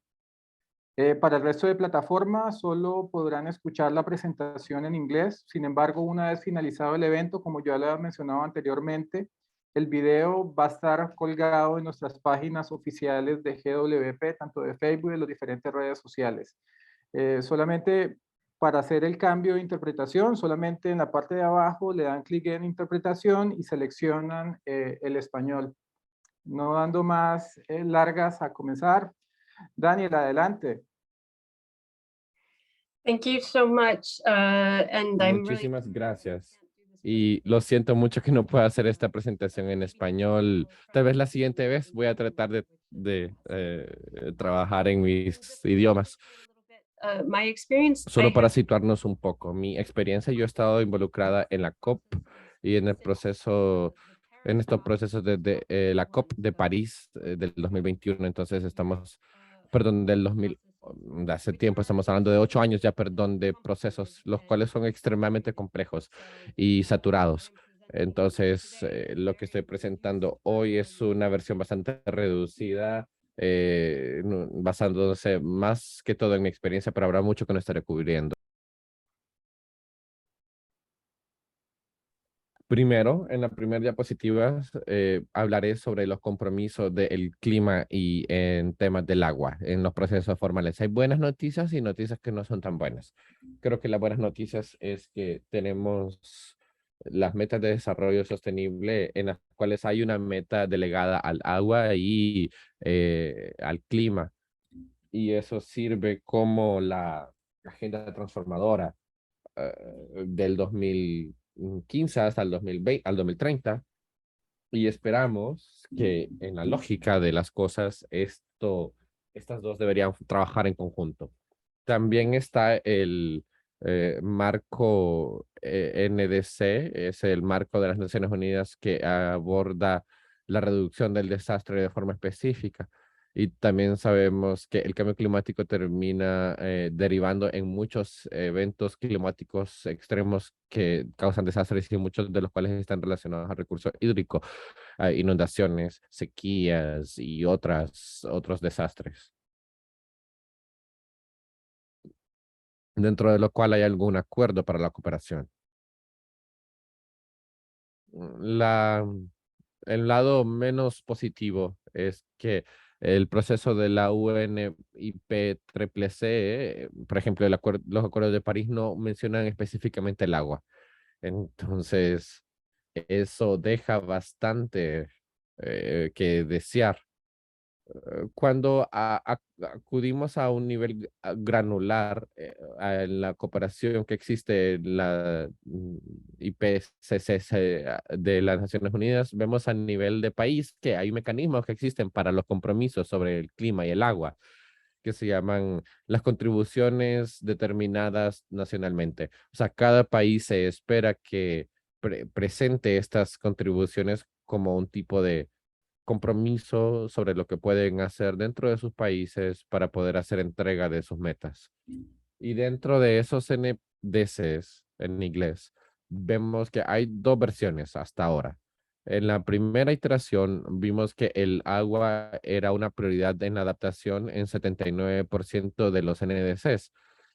Para el resto de plataformas solo podrán escuchar la presentación en inglés. Sin embargo, una vez finalizado el evento, como ya lo había mencionado anteriormente, el video va a estar colgado en nuestras páginas oficiales de GWP, tanto de Facebook y de las diferentes redes sociales. Solamente para hacer el cambio de interpretación, solamente en la parte de abajo le dan clic en interpretación y seleccionan el español. No dando más largas a comenzar. Daniel, adelante. Thank you so much. Muchísimas gracias. Y lo siento mucho que no pueda hacer esta presentación en español. Tal vez la siguiente vez voy a tratar de trabajar en mis idiomas. Solo para situarnos un poco. Mi experiencia, yo he estado involucrada en la COP y en el proceso, en estos procesos de la COP de París del 2021. Entonces estamos, perdón, del 2000. De hace tiempo, estamos hablando de 8 años ya, perdón, de procesos, los cuales son extremadamente complejos y saturados. Entonces, lo que estoy presentando hoy es una versión bastante reducida basándose más que todo en mi experiencia, pero habrá mucho que no estaré cubriendo. Primero, en la primera diapositiva, hablaré sobre los compromisos del clima y en temas del agua, en los procesos formales. Hay buenas noticias y noticias que no son tan buenas. Creo que las buenas noticias es que tenemos las metas de desarrollo sostenible en las cuales hay una meta delegada al agua y al clima. Y eso sirve como la agenda transformadora del 2015 hasta el 2020, al 2030. Y esperamos que en la lógica de las cosas, estas dos deberían trabajar en conjunto. También está el marco NDC, es el marco de las Naciones Unidas que aborda la reducción del desastre de forma específica. Y también sabemos que el cambio climático termina derivando en muchos eventos climáticos extremos que causan desastres y muchos de los cuales están relacionados al recurso hídrico, a inundaciones, sequías y otros desastres, dentro de lo cual hay algún acuerdo para la cooperación. La, el lado menos positivo es que el proceso de la UNIPCC, por ejemplo, los acuerdos de París no mencionan específicamente el agua. Entonces, eso deja bastante que desear. Cuando acudimos a un nivel granular en la cooperación que existe en la IPCC de las Naciones Unidas, vemos a nivel de país que hay mecanismos que existen para los compromisos sobre el clima y el agua, que se llaman las contribuciones determinadas nacionalmente. O sea, cada país se espera que presente estas contribuciones como un tipo de compromiso sobre lo que pueden hacer dentro de sus países para poder hacer entrega de sus metas. Y dentro de esos NDCs en inglés, vemos que hay dos versiones hasta ahora. En la primera iteración vimos que el agua era una prioridad en la adaptación en 79% de los NDCs.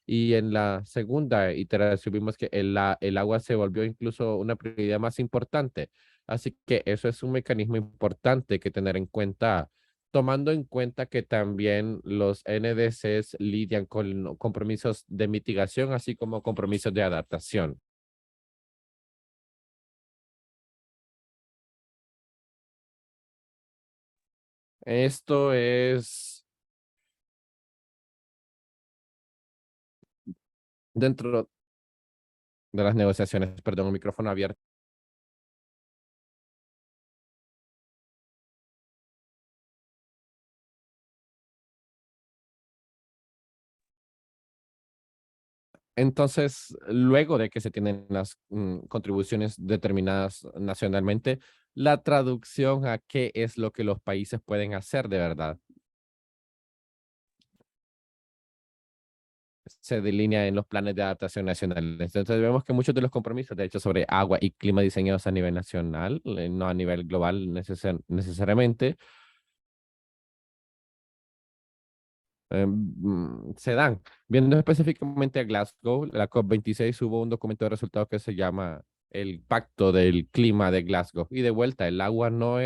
Y en la segunda iteración vimos que el agua se volvió incluso una prioridad más importante. Así que eso es un mecanismo importante que tener en cuenta, tomando en cuenta que también los NDCs lidian con compromisos de mitigación, así como compromisos de adaptación. Esto es dentro de las negociaciones, perdón, un micrófono abierto. Entonces, luego de que se tienen las contribuciones determinadas nacionalmente, la traducción a qué es lo que los países pueden hacer de verdad se delinea en los planes de adaptación nacionales. Entonces vemos que muchos de los compromisos, de hecho, sobre agua y clima diseñados a nivel nacional, no a nivel global necesariamente, se dan. Viendo específicamente a Glasgow, la COP26 hubo un documento de resultados que se llama el Pacto del Clima de Glasgow. Y de vuelta, el agua no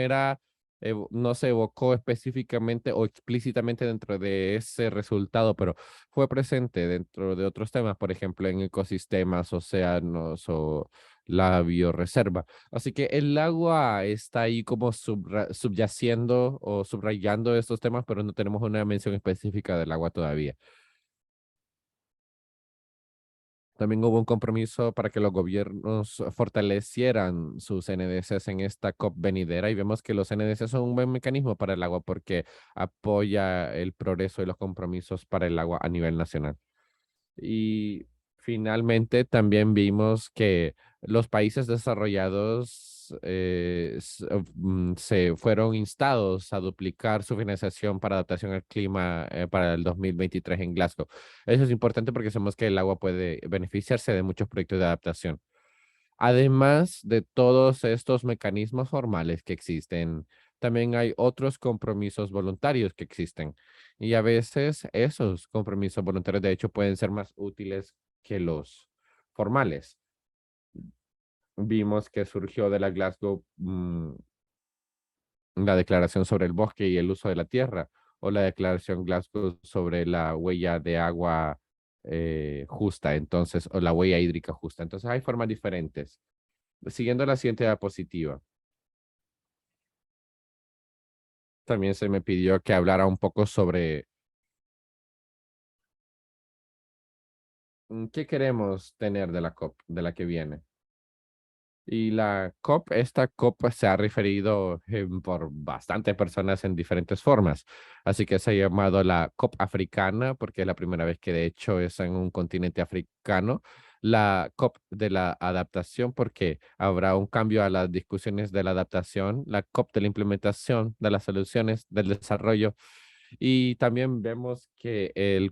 se evocó específicamente o explícitamente dentro de ese resultado, pero fue presente dentro de otros temas, por ejemplo, en ecosistemas, océanos o la bioreserva. Así que el agua está ahí como subyaciendo o subrayando estos temas, pero no tenemos una mención específica del agua todavía. También hubo un compromiso para que los gobiernos fortalecieran sus NDCs en esta COP venidera y vemos que los NDCs son un buen mecanismo para el agua porque apoya el progreso y los compromisos para el agua a nivel nacional. Y finalmente también vimos que los países desarrollados se fueron instados a duplicar su financiación para adaptación al clima para el 2023 en Glasgow. Eso es importante porque sabemos que el agua puede beneficiarse de muchos proyectos de adaptación. Además de todos estos mecanismos formales que existen también hay otros compromisos voluntarios que existen. Y a veces esos compromisos voluntarios, de hecho, pueden ser más útiles que los formales. Vimos que surgió de la Glasgow la Declaración sobre el Bosque y el Uso de la Tierra, o la Declaración Glasgow sobre la huella de agua justa, entonces, o la huella hídrica justa. Entonces, hay formas diferentes. Siguiendo la siguiente diapositiva. También se me pidió que hablara un poco sobre qué queremos tener de la COP, de la que viene. Y la COP, esta COP se ha referido por bastantes personas en diferentes formas. Así que se ha llamado la COP africana, porque es la primera vez que de hecho es en un continente africano. La COP de la adaptación, porque habrá un cambio a las discusiones de la adaptación. La COP de la implementación de las soluciones del desarrollo. Y también vemos que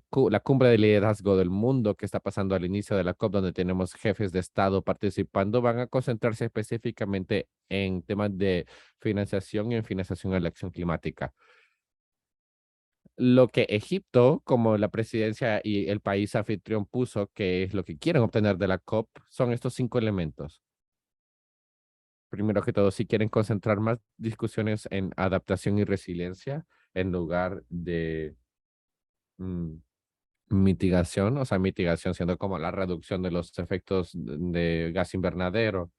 la cumbre de liderazgo del mundo que está pasando al inicio de la COP, donde tenemos jefes de Estado participando, van a concentrarse específicamente en temas de financiación y en financiación a la acción climática. Lo que Egipto, como la presidencia y el país anfitrión puso, que es lo que quieren obtener de la COP, son estos 5 elementos. Primero que todo, si quieren concentrar más discusiones en adaptación y resiliencia en lugar de mitigación, o sea, mitigación siendo como la reducción de los efectos de gas invernadero.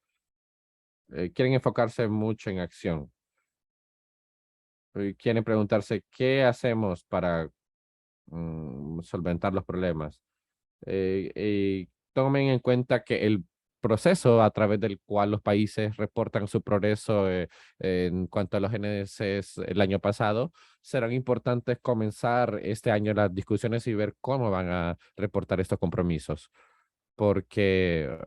Quieren enfocarse mucho en acción. Quieren preguntarse qué hacemos para solventar los problemas. Y tomen en cuenta que el proceso a través del cual los países reportan su progreso en cuanto a los NDCs el año pasado, serán importantes comenzar este año las discusiones y ver cómo van a reportar estos compromisos. Porque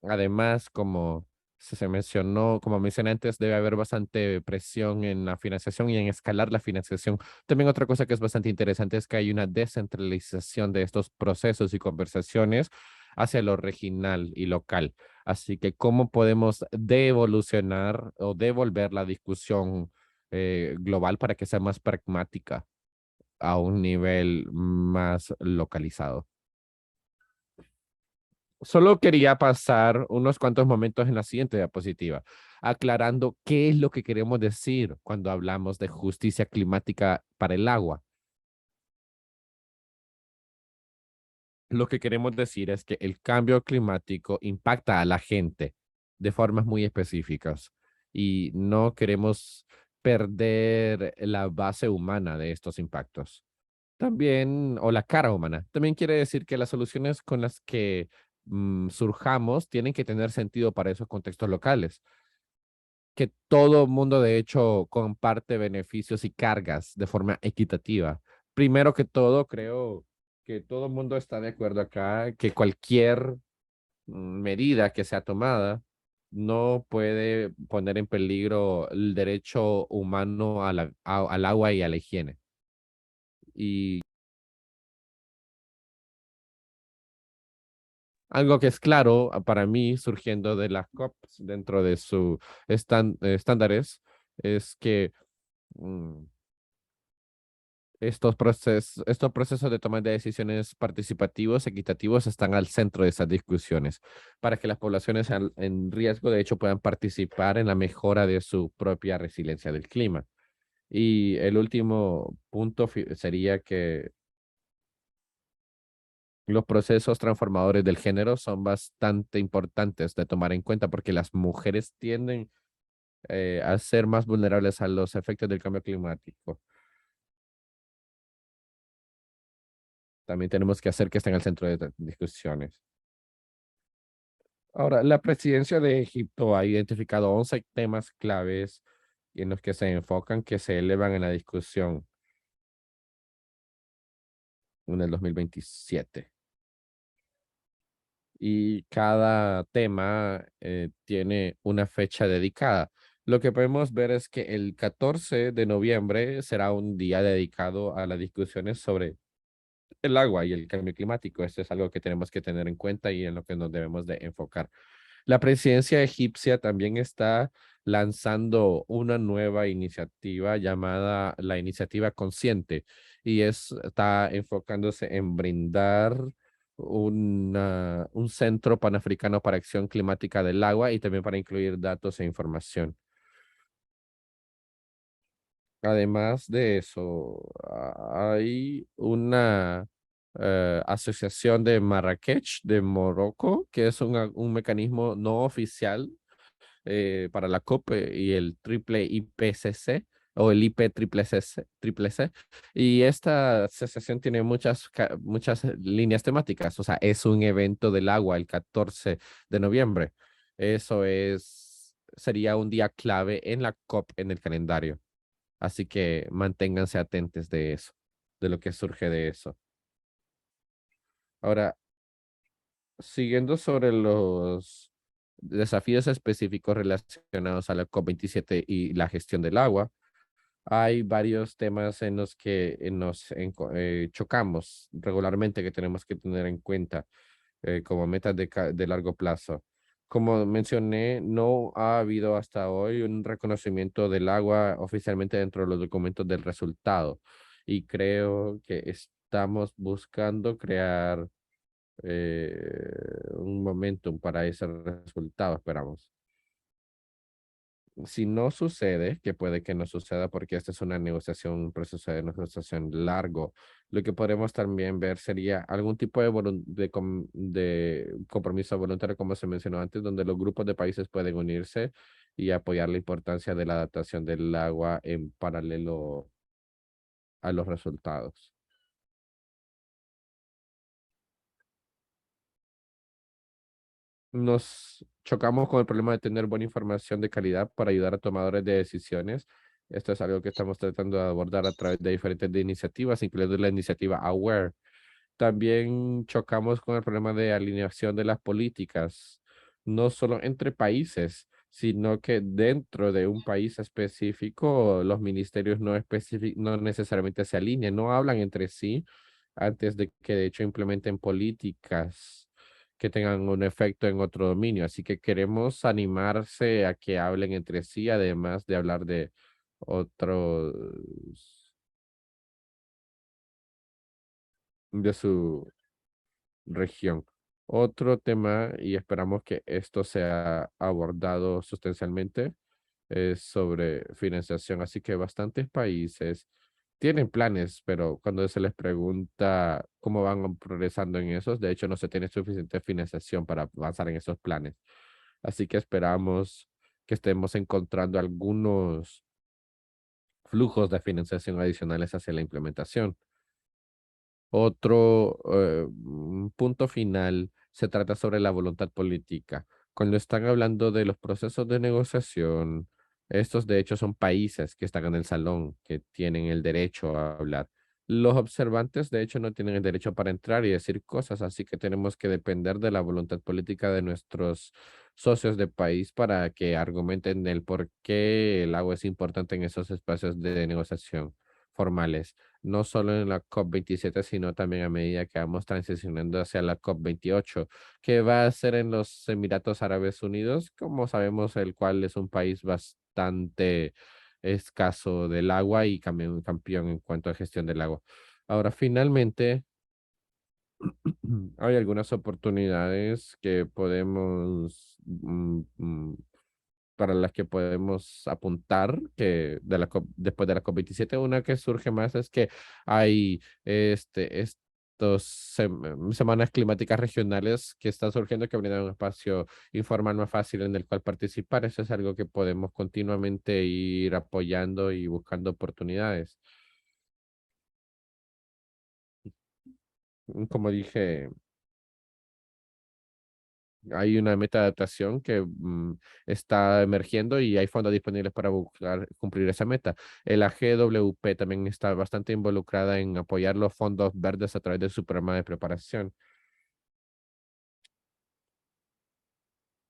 además, como se mencionó, como mencioné antes, debe haber bastante presión en la financiación y en escalar la financiación. También otra cosa que es bastante interesante es que hay una descentralización de estos procesos y conversaciones hacia lo regional y local. Así que, ¿cómo podemos devolucionar o devolver la discusión global para que sea más pragmática a un nivel más localizado? Solo quería pasar unos cuantos momentos en la siguiente diapositiva, aclarando qué es lo que queremos decir cuando hablamos de justicia climática para el agua. Lo que queremos decir es que el cambio climático impacta a la gente de formas muy específicas y no queremos perder la base humana de estos impactos. También, o la cara humana, también quiere decir que las soluciones con las que surjamos tienen que tener sentido para esos contextos locales. Que todo mundo, de hecho, comparte beneficios y cargas de forma equitativa. Primero que todo, creo que todo el mundo está de acuerdo acá que cualquier medida que sea tomada no puede poner en peligro el derecho humano al agua y a la higiene. Y algo que es claro para mí, surgiendo de las COPs dentro de sus estándares, es que estos procesos de toma de decisiones participativos, equitativos, están al centro de esas discusiones para que las poblaciones en riesgo, de hecho, puedan participar en la mejora de su propia resiliencia del clima. Y el último punto sería que los procesos transformadores del género son bastante importantes de tomar en cuenta porque las mujeres tienden a ser más vulnerables a los efectos del cambio climático. También tenemos que hacer que estén al centro de discusiones. Ahora, la presidencia de Egipto ha identificado 11 temas claves en los que se enfocan, que se elevan en la discusión en el 2027. Y cada tema tiene una fecha dedicada. Lo que podemos ver es que el 14 de noviembre será un día dedicado a las discusiones sobre el agua y el cambio climático. Esto es algo que tenemos que tener en cuenta y en lo que nos debemos de enfocar. La presidencia egipcia también está lanzando una nueva iniciativa llamada la Iniciativa Consciente y está enfocándose en brindar un centro panafricano para acción climática del agua y también para incluir datos e información. Además de eso, hay una asociación de Marrakech de Morocco, que es un mecanismo no oficial para la COP y el triple IPCC o el IP triple C. Y esta asociación tiene muchas líneas temáticas. O sea, es un evento del agua el 14 de noviembre. Sería un día clave en la COP en el calendario. Así que manténganse atentos de eso, de lo que surge de eso. Ahora, siguiendo sobre los desafíos específicos relacionados a la COP27 y la gestión del agua, hay varios temas en los que chocamos regularmente que tenemos que tener en cuenta como metas de largo plazo. Como mencioné, no ha habido hasta hoy un reconocimiento del agua oficialmente dentro de los documentos del resultado y creo que estamos buscando crear un momentum para ese resultado, esperamos. Si no sucede, que puede que no suceda porque esta es una negociación, un proceso de negociación largo, lo que podemos también ver sería algún tipo de compromiso voluntario, como se mencionó antes, donde los grupos de países pueden unirse y apoyar la importancia de la adaptación del agua en paralelo a los resultados. Nos chocamos con el problema de tener buena información de calidad para ayudar a tomadores de decisiones. Esto es algo que estamos tratando de abordar a través de diferentes iniciativas, incluyendo la iniciativa AWARE. También chocamos con el problema de alineación de las políticas, no solo entre países, sino que dentro de un país específico, los ministerios no necesariamente se alinean, no hablan entre sí antes de que de hecho implementen políticas que tengan un efecto en otro dominio. Así que queremos animarse a que hablen entre sí, además de hablar de otros, de su región. Otro tema, y esperamos que esto sea abordado sustancialmente, es sobre financiación. Así que bastantes países tienen planes, pero cuando se les pregunta cómo van progresando en esos, de hecho no se tiene suficiente financiación para avanzar en esos planes. Así que esperamos que estemos encontrando algunos flujos de financiación adicionales hacia la implementación. Otro punto final se trata sobre la voluntad política. Cuando están hablando de los procesos de negociación, estos de hecho son países que están en el salón, que tienen el derecho a hablar. Los observantes de hecho no tienen el derecho para entrar y decir cosas, así que tenemos que depender de la voluntad política de nuestros socios de país para que argumenten el por qué el agua es importante en esos espacios de negociación formales, no solo en la COP27, sino también a medida que vamos transicionando hacia la COP28, que va a ser en los Emiratos Árabes Unidos, como sabemos, el cual es un país bastante escaso del agua y campeón en cuanto a gestión del agua. Ahora, finalmente, hay algunas oportunidades que podemos para las que podemos apuntar que después de la COP27, una que surge más es que hay estos semanas climáticas regionales que están surgiendo que brindan un espacio informal más fácil en el cual participar. Eso es algo que podemos continuamente ir apoyando y buscando oportunidades. Como dije, hay una meta de adaptación que está emergiendo y hay fondos disponibles para buscar cumplir esa meta. El AGWP también está bastante involucrada en apoyar los fondos verdes a través de su programa de preparación.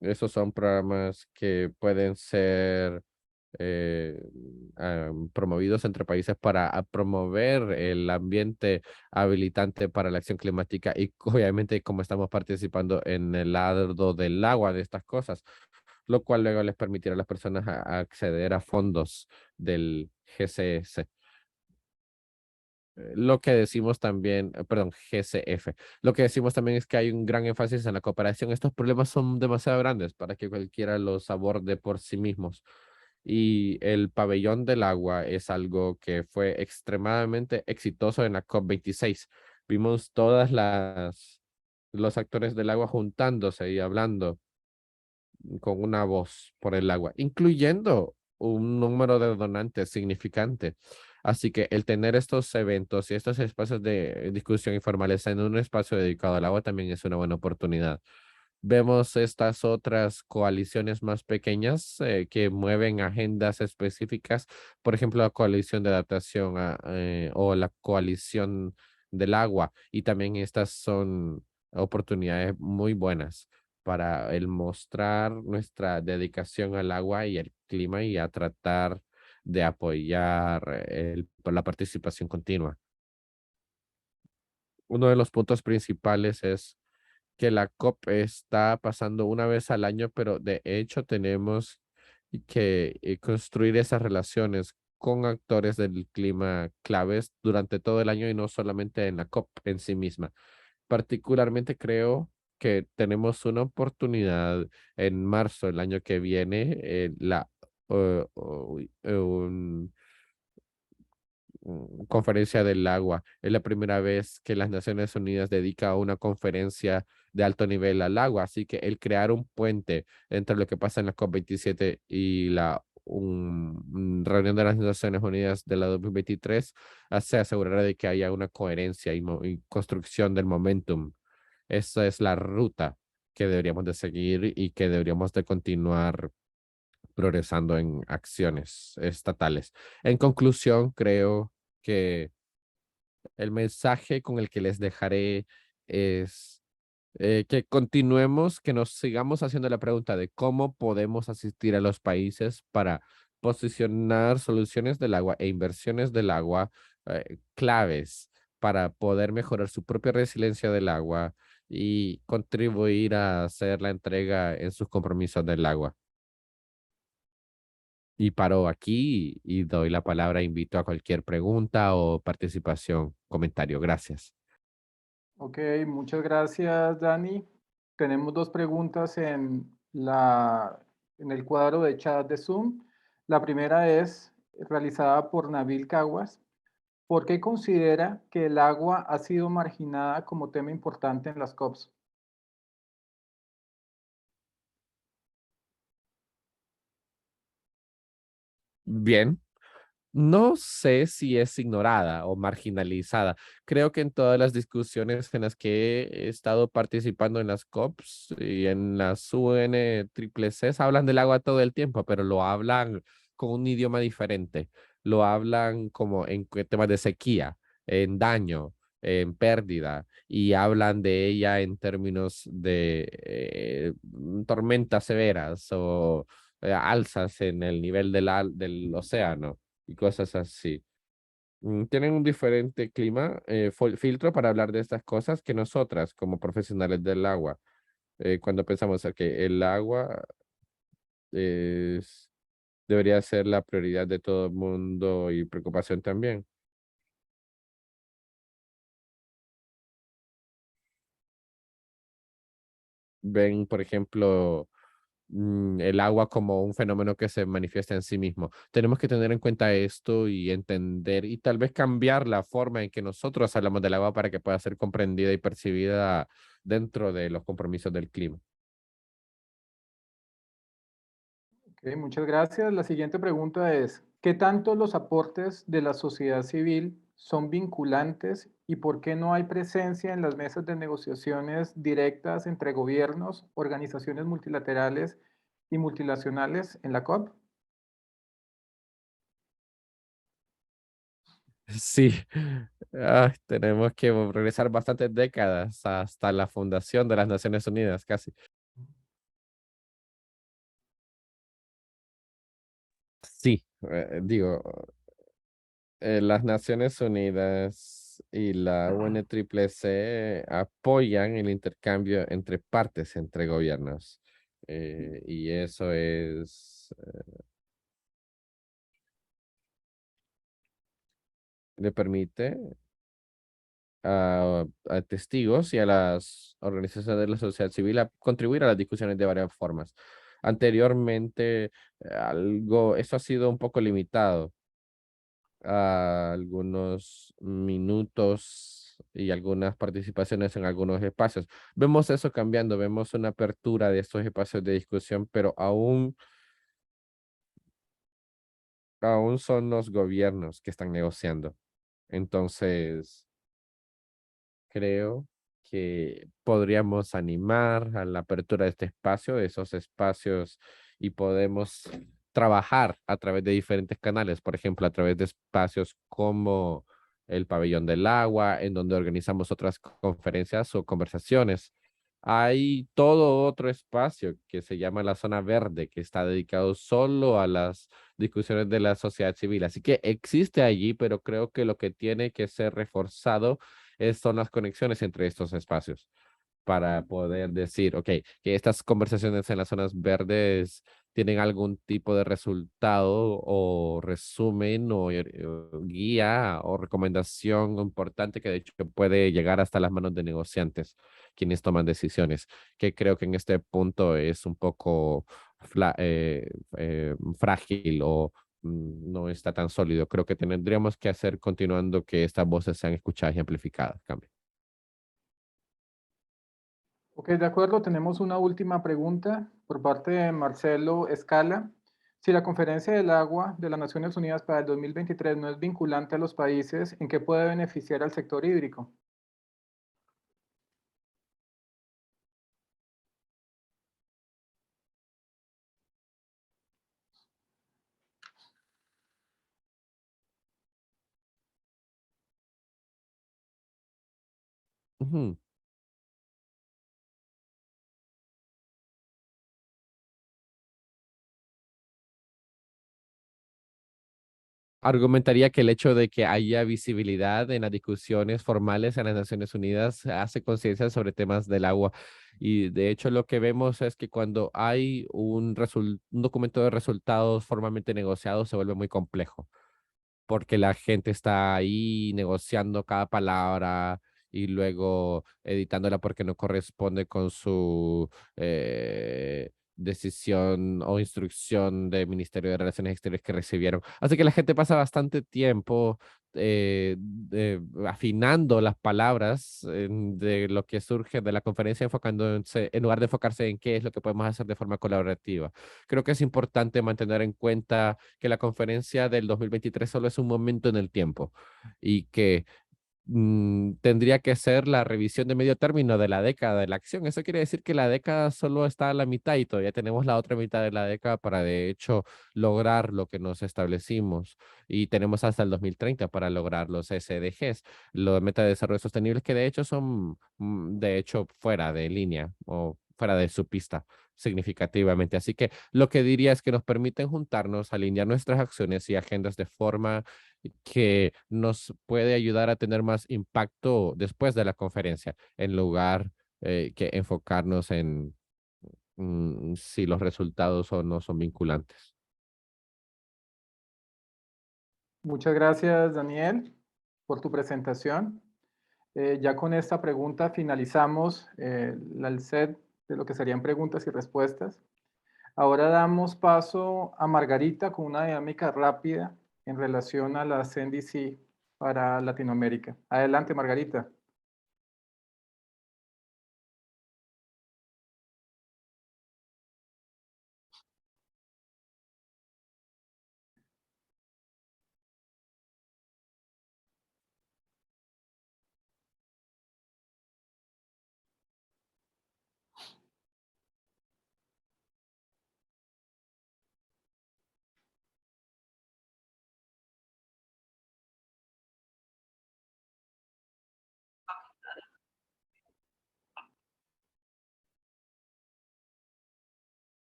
Esos son programas que pueden ser promovidos entre países para promover el ambiente habilitante para la acción climática y obviamente como estamos participando en el lado del agua de estas cosas, lo cual luego les permitirá a las personas a acceder a fondos del GCS. Lo que decimos también, perdón, GCF. Lo que decimos también es que hay un gran énfasis en la cooperación. Estos problemas son demasiado grandes para que cualquiera los aborde por sí mismos. Y el pabellón del agua es algo que fue extremadamente exitoso en la COP26. Vimos los actores del agua juntándose y hablando con una voz por el agua, incluyendo un número de donantes significante. Así que el tener estos eventos y estos espacios de discusión informales en un espacio dedicado al agua también es una buena oportunidad. Vemos estas otras coaliciones más pequeñas que mueven agendas específicas, por ejemplo, la coalición de adaptación o la coalición del agua, y también estas son oportunidades muy buenas para el mostrar nuestra dedicación al agua y el clima y a tratar de apoyar la participación continua. Uno de los puntos principales es que la COP está pasando una vez al año, pero de hecho tenemos que construir esas relaciones con actores del clima claves durante todo el año y no solamente en la COP en sí misma. Particularmente creo que tenemos una oportunidad en marzo del año que viene, conferencia del agua. Es la primera vez que las Naciones Unidas dedica una conferencia de alto nivel al agua, así que el crear un puente entre lo que pasa en la COP27 y la reunión de las Naciones Unidas de la 2023 se asegurará de que haya una coherencia y construcción del momentum. Esa es la ruta que deberíamos de seguir y que deberíamos de continuar progresando en acciones estatales. En conclusión, creo que el mensaje con el que les dejaré es que continuemos, que nos sigamos haciendo la pregunta de cómo podemos asistir a los países para posicionar soluciones del agua e inversiones del agua claves para poder mejorar su propia resiliencia del agua y contribuir a hacer la entrega en sus compromisos del agua. Y paro aquí y doy la palabra. Invito a cualquier pregunta o participación, comentario. Gracias. Ok, muchas gracias, Dani. Tenemos dos preguntas en el cuadro de chat de Zoom. La primera es realizada por Nabil Caguas. ¿Por qué considera que el agua ha sido marginada como tema importante en las COPs? Bien. No sé si es ignorada o marginalizada. Creo que en todas las discusiones en las que he estado participando en las COPs y en las UNCCC hablan del agua todo el tiempo, pero lo hablan con un idioma diferente. Lo hablan como en temas de sequía, en daño, en pérdida, y hablan de ella en términos de tormentas severas o alzas en el nivel del océano y cosas así. Tienen un diferente clima, filtro para hablar de estas cosas que nosotras como profesionales del agua. Cuando pensamos que el agua es, debería ser la prioridad de todo el mundo y preocupación también. Ven, por ejemplo, el agua como un fenómeno que se manifiesta en sí mismo. Tenemos que tener en cuenta esto y entender y tal vez cambiar la forma en que nosotros hablamos del agua para que pueda ser comprendida y percibida dentro de los compromisos del clima. Ok, muchas gracias. La siguiente pregunta es, ¿qué tanto los aportes de la sociedad civil son vinculantes y por qué no hay presencia en las mesas de negociaciones directas entre gobiernos, organizaciones multilaterales y multinacionales en la COP? Sí, tenemos que regresar bastantes décadas hasta la fundación de las Naciones Unidas, casi. digo, las Naciones Unidas y la UNCCC apoyan el intercambio entre partes, entre gobiernos. Y eso le permite a testigos y a las organizaciones de la sociedad civil a contribuir a las discusiones de varias formas. Anteriormente, esto ha sido un poco limitado a algunos minutos y algunas participaciones en algunos espacios. Vemos eso cambiando, vemos una apertura de estos espacios de discusión, pero aún son los gobiernos que están negociando. Entonces, creo que podríamos animar a la apertura de este espacio, de esos espacios, y podemos trabajar a través de diferentes canales, por ejemplo, a través de espacios como el Pabellón del Agua, en donde organizamos otras conferencias o conversaciones. Hay todo otro espacio que se llama la zona verde, que está dedicado solo a las discusiones de la sociedad civil. Así que existe allí, pero creo que lo que tiene que ser reforzado son las conexiones entre estos espacios para poder decir, ok, que estas conversaciones en las zonas verdes tienen algún tipo de resultado o resumen o guía o recomendación importante que de hecho puede llegar hasta las manos de negociantes, quienes toman decisiones, que creo que en este punto es un poco frágil o no está tan sólido. Creo que tendríamos que hacer continuando que estas voces sean escuchadas y amplificadas. Cambio. Ok, de acuerdo. Tenemos una última pregunta por parte de Marcelo Escala. Si la Conferencia del Agua de las Naciones Unidas para el 2023 no es vinculante a los países, ¿en qué puede beneficiar al sector hídrico? Ujú. Argumentaría que el hecho de que haya visibilidad en las discusiones formales en las Naciones Unidas hace conciencia sobre temas del agua. Y de hecho lo que vemos es que cuando hay un documento de resultados formalmente negociado se vuelve muy complejo, porque la gente está ahí negociando cada palabra y luego editándola porque no corresponde con su decisión o instrucción del Ministerio de Relaciones Exteriores que recibieron. Así que la gente pasa bastante tiempo afinando las palabras de lo que surge de la conferencia, enfocándose, en lugar de enfocarse en qué es lo que podemos hacer de forma colaborativa. Creo que es importante mantener en cuenta que la conferencia del 2023 solo es un momento en el tiempo y que tendría que ser la revisión de medio término de la década de la acción. Eso quiere decir que la década solo está a la mitad y todavía tenemos la otra mitad de la década para de hecho lograr lo que nos establecimos y tenemos hasta el 2030 para lograr los SDGs, los metas de desarrollo sostenibles que de hecho son de hecho fuera de línea o fuera de su pista significativamente. Así que lo que diría es que nos permiten juntarnos, alinear nuestras acciones y agendas de forma que nos puede ayudar a tener más impacto después de la conferencia, en lugar que enfocarnos en si los resultados o no son vinculantes. Muchas gracias, Daniel, por tu presentación. Ya con esta pregunta finalizamos el set de lo que serían preguntas y respuestas. Ahora damos paso a Margarita con una dinámica rápida en relación a la CNDC para Latinoamérica. Adelante, Margarita.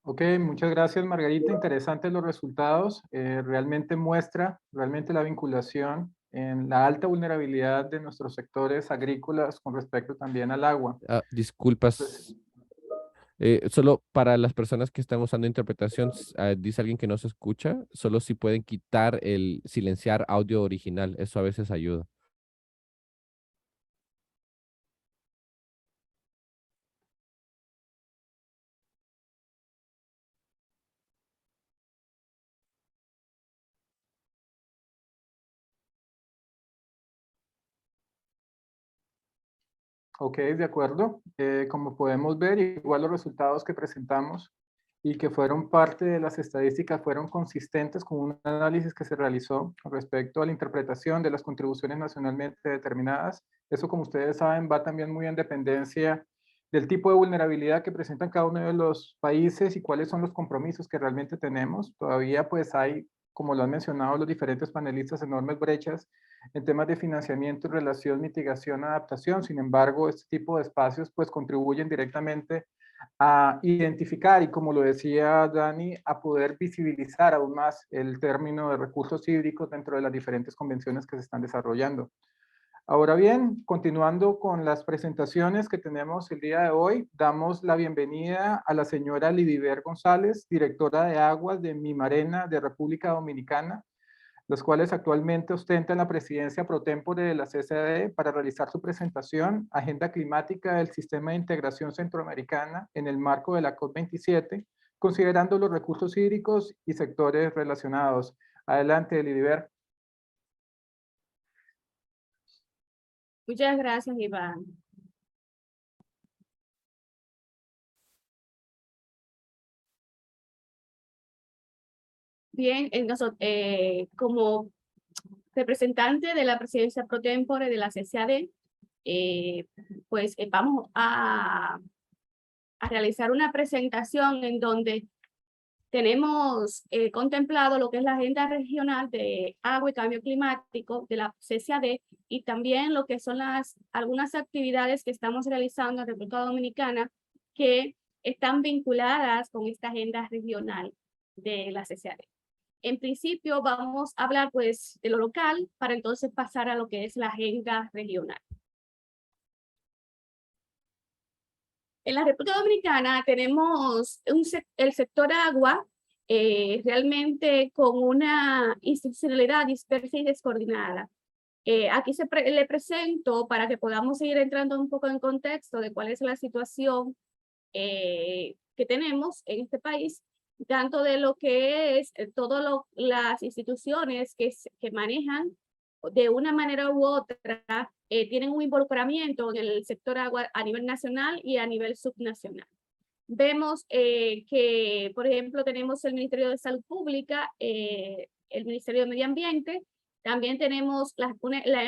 Ok, muchas gracias Margarita. Interesantes los resultados. Realmente muestra la vinculación en la alta vulnerabilidad de nuestros sectores agrícolas con respecto también al agua. Disculpas, solo para las personas que están usando interpretación, dice alguien que no se escucha, solo si pueden quitar el silenciar audio original, eso a veces ayuda. Ok, de acuerdo. Como podemos ver, igual los resultados que presentamos y que fueron parte de las estadísticas fueron consistentes con un análisis que se realizó con respecto a la interpretación de las contribuciones nacionalmente determinadas. Eso, como ustedes saben, va también muy en dependencia del tipo de vulnerabilidad que presentan cada uno de los países y cuáles son los compromisos que realmente tenemos. Todavía pues hay, como lo han mencionado los diferentes panelistas, enormes brechas en temas de financiamiento, relación, mitigación, adaptación. Sin embargo, este tipo de espacios pues contribuyen directamente a identificar y, como lo decía Dani, a poder visibilizar aún más el término de recursos hídricos dentro de las diferentes convenciones que se están desarrollando. Ahora bien, continuando con las presentaciones que tenemos el día de hoy, damos la bienvenida a la señora Lidiver González, directora de Aguas de Mimarena de República Dominicana, los cuales actualmente ostentan la presidencia pro tempore de la CCD para realizar su presentación, Agenda Climática del Sistema de Integración Centroamericana en el marco de la COP27, considerando los recursos hídricos y sectores relacionados. Adelante, Lidiver. Muchas gracias, Iván. Bien, como representante de la presidencia pro tempore de la CCAD, pues vamos a realizar una presentación en donde tenemos contemplado lo que es la agenda regional de agua y cambio climático de la CCAD y también lo que son algunas actividades que estamos realizando en República Dominicana que están vinculadas con esta agenda regional de la CCAD. En principio vamos a hablar pues de lo local para entonces pasar a lo que es la agenda regional. En la República Dominicana tenemos el sector agua realmente con una institucionalidad dispersa y descoordinada. Aquí le presento para que podamos seguir entrando un poco en contexto de cuál es la situación que tenemos en este país, tanto de lo que es todas las instituciones que manejan de una manera u otra, tienen un involucramiento en el sector agua a nivel nacional y a nivel subnacional. Vemos que, por ejemplo, tenemos el Ministerio de Salud Pública, el Ministerio de Medio Ambiente, también tenemos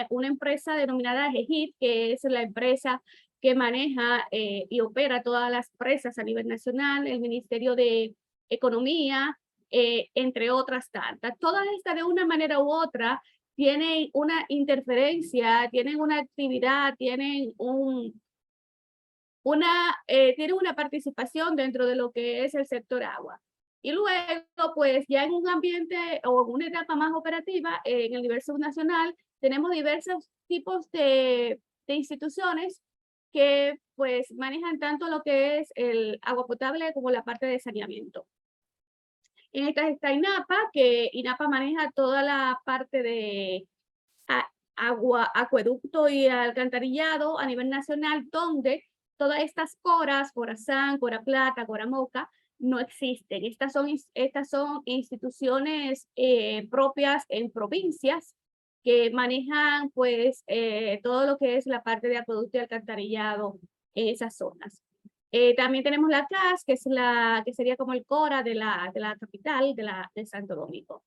una empresa denominada GEGIT, que es la empresa que maneja y opera todas las presas a nivel nacional, el Ministerio de Economía, entre otras tantas. Todas estas de una manera u otra tienen una interferencia, tienen una actividad, tienen una participación dentro de lo que es el sector agua. Y luego, pues ya en un ambiente o en una etapa más operativa, en el nivel subnacional, tenemos diversos tipos de instituciones que pues manejan tanto lo que es el agua potable como la parte de saneamiento. En esta está INAPA, que INAPA maneja toda la parte de agua, acueducto y alcantarillado a nivel nacional, donde todas estas coras, Corazán, Cora Plata, Cora Moca, no existen. Estas son instituciones propias en provincias que manejan pues todo lo que es la parte de acueducto y alcantarillado en esas zonas. También tenemos la CAS, que sería como el CORA de la capital de Santo Domingo.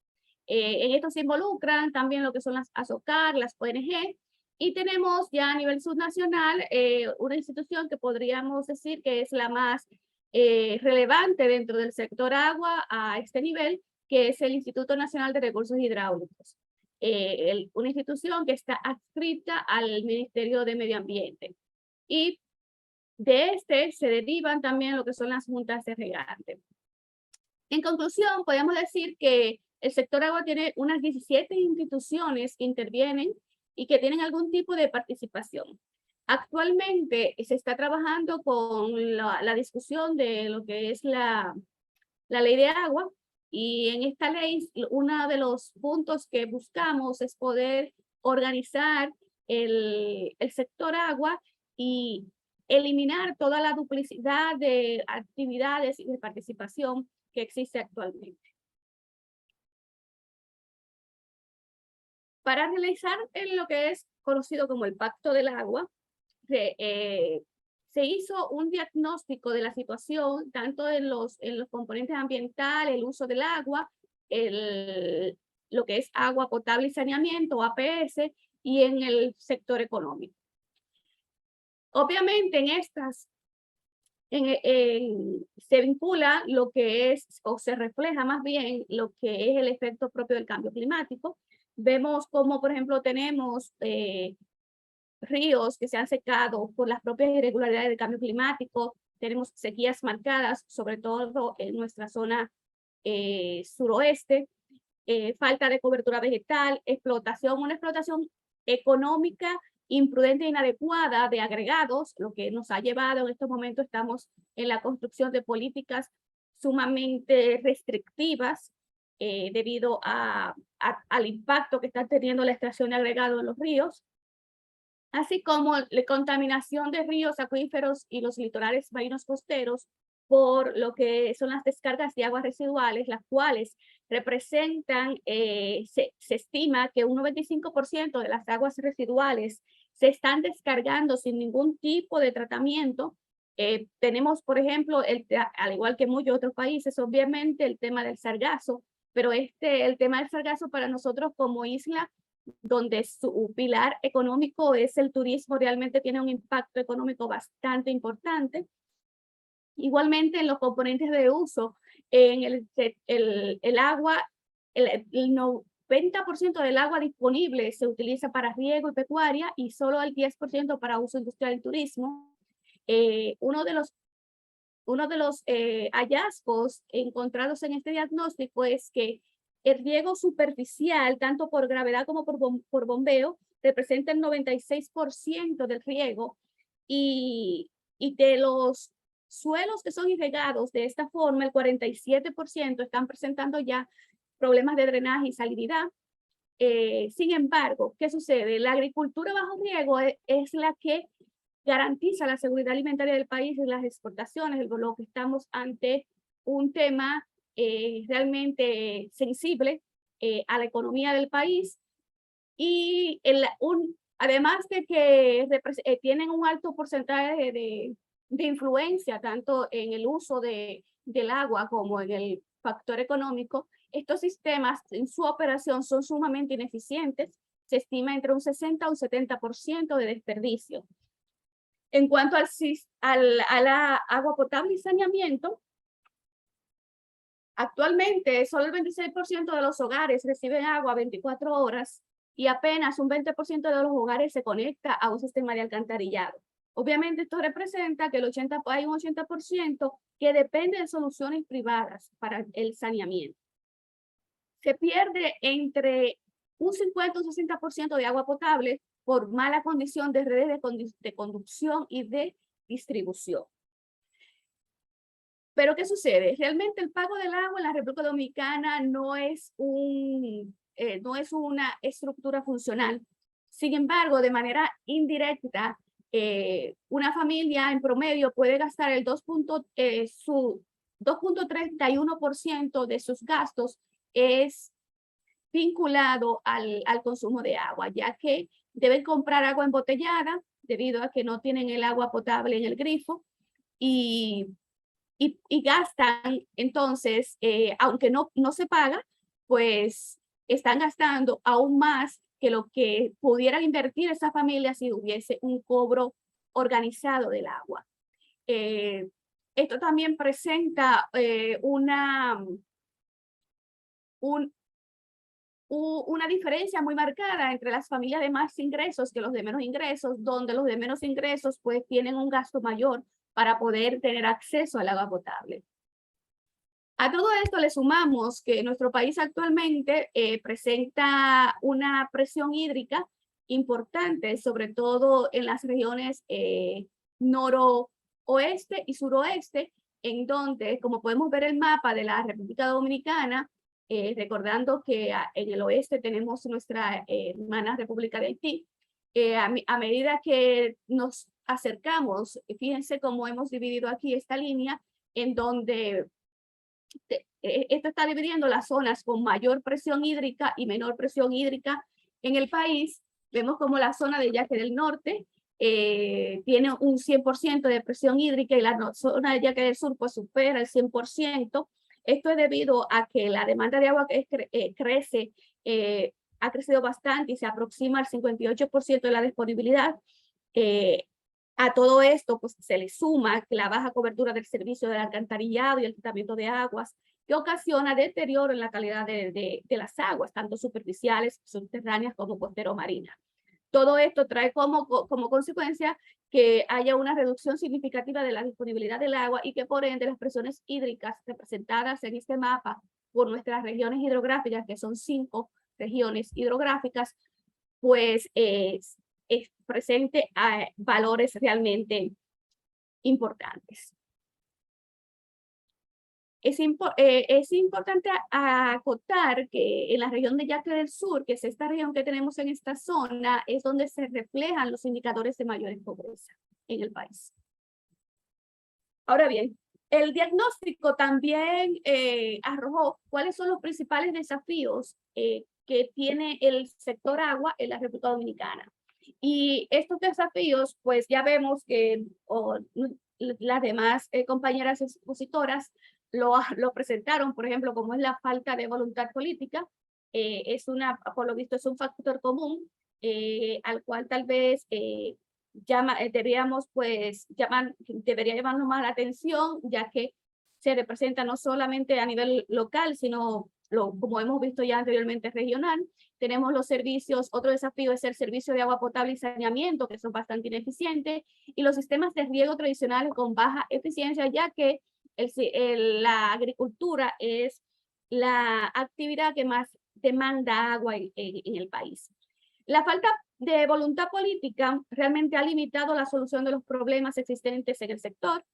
En esto se involucran también lo que son las ASOCAR, las ONG, y tenemos ya a nivel subnacional una institución que podríamos decir que es la más relevante dentro del sector agua a este nivel, que es el Instituto Nacional de Recursos Hidráulicos. Una institución que está adscrita al Ministerio de Medio Ambiente. Y de este se derivan también lo que son las juntas de regante. En conclusión, podemos decir que el sector agua tiene unas 17 instituciones que intervienen y que tienen algún tipo de participación. Actualmente se está trabajando con la discusión de lo que es la ley de agua, y en esta ley uno de los puntos que buscamos es poder organizar el sector agua y eliminar toda la duplicidad de actividades y de participación que existe actualmente. Para realizar lo que es conocido como el Pacto del Agua, se hizo un diagnóstico de la situación, tanto en los componentes ambientales, el uso del agua, lo que es agua potable y saneamiento, APS, y en el sector económico. Obviamente en estas se vincula lo que es, o se refleja más bien, lo que es el efecto propio del cambio climático. Vemos como, por ejemplo, tenemos ríos que se han secado por las propias irregularidades del cambio climático, tenemos sequías marcadas, sobre todo en nuestra zona suroeste, falta de cobertura vegetal, una explotación económica imprudente e inadecuada de agregados, lo que nos ha llevado en estos momentos, estamos en la construcción de políticas sumamente restrictivas debido al impacto que está teniendo la extracción de agregados en los ríos, así como la contaminación de ríos, acuíferos y los litorales marinos costeros por lo que son las descargas de aguas residuales, las cuales representan, se estima que un 95% de las aguas residuales se están descargando sin ningún tipo de tratamiento. Tenemos, por ejemplo, al igual que muchos otros países, obviamente el tema del sargazo, pero el tema del sargazo para nosotros como isla, donde su pilar económico es el turismo, realmente tiene un impacto económico bastante importante. Igualmente en los componentes de uso, en el agua, el 90% del agua disponible se utiliza para riego y pecuaria y solo el 10% para uso industrial y turismo. Uno de los hallazgos encontrados en este diagnóstico es que el riego superficial, tanto por gravedad como por bombeo, representa el 96% del riego, y de los suelos que son irrigados de esta forma, el 47% están presentando ya problemas de drenaje y salinidad. Sin embargo, ¿qué sucede? La agricultura bajo riego es la que garantiza la seguridad alimentaria del país y las exportaciones, lo que estamos ante un tema realmente sensible a la economía del país, y además de que tienen un alto porcentaje de influencia tanto en el uso del agua como en el factor económico, estos sistemas en su operación son sumamente ineficientes. Se estima entre un 60 a un 70% de desperdicio. En cuanto a la agua potable y saneamiento, actualmente solo el 26% de los hogares reciben agua 24 horas y apenas un 20% de los hogares se conecta a un sistema de alcantarillado. Obviamente esto representa que hay un 80% que depende de soluciones privadas para el saneamiento. Se pierde entre un 50 o un 60% de agua potable por mala condición de redes de conducción y de distribución. Pero ¿qué sucede? Realmente el pago del agua en la República Dominicana no es una estructura funcional. Sin embargo, de manera indirecta, una familia en promedio puede gastar su 2.31% de sus gastos es vinculado al consumo de agua, ya que deben comprar agua embotellada debido a que no tienen el agua potable en el grifo, y gastan, entonces, aunque no se paga, pues están gastando aún más que lo que pudieran invertir esa familia si hubiese un cobro organizado del agua. Esto también presenta una diferencia muy marcada entre las familias de más ingresos que los de menos ingresos, donde los de menos ingresos pues tienen un gasto mayor para poder tener acceso al agua potable. A todo esto le sumamos que nuestro país actualmente presenta una presión hídrica importante, sobre todo en las regiones noroeste y suroeste, en donde, como podemos ver el mapa de la República Dominicana, recordando que en el oeste tenemos nuestra hermana República de Haití, a medida que nos acercamos, fíjense cómo hemos dividido aquí esta línea, en donde esto está dividiendo las zonas con mayor presión hídrica y menor presión hídrica en el país. Vemos como la zona de Yaque del Norte tiene un 100% de presión hídrica y la zona de Yaque del Sur pues supera el 100%. Esto es debido a que la demanda de agua crece, ha crecido bastante y se aproxima al 58% de la disponibilidad. A todo esto pues, se le suma la baja cobertura del servicio del alcantarillado y el tratamiento de aguas, que ocasiona deterioro en la calidad de las aguas, tanto superficiales, subterráneas como costero-marinas. Todo esto trae como consecuencia que haya una reducción significativa de la disponibilidad del agua y que por ende las presiones hídricas representadas en este mapa por nuestras regiones hidrográficas, que son 5 regiones hidrográficas, pues presente a valores realmente importantes. Es importante acotar que en la región de Yaque del Sur, que es esta región que tenemos en esta zona, es donde se reflejan los indicadores de mayor pobreza en el país. Ahora bien, el diagnóstico también arrojó cuáles son los principales desafíos que tiene el sector agua en la República Dominicana. Y estos desafíos, pues ya vemos que las demás compañeras expositoras lo presentaron, por ejemplo, como es la falta de voluntad política. Por lo visto es un factor común al cual tal vez debería llamarnos más la atención, ya que se representa no solamente a nivel local, sino como hemos visto ya anteriormente regional. Tenemos los servicios, otro desafío es el servicio de agua potable y saneamiento, que son bastante ineficientes, y los sistemas de riego tradicionales con baja eficiencia, ya que la agricultura es la actividad que más demanda agua en el país. La falta de voluntad política realmente ha limitado la solución de los problemas existentes en el sector,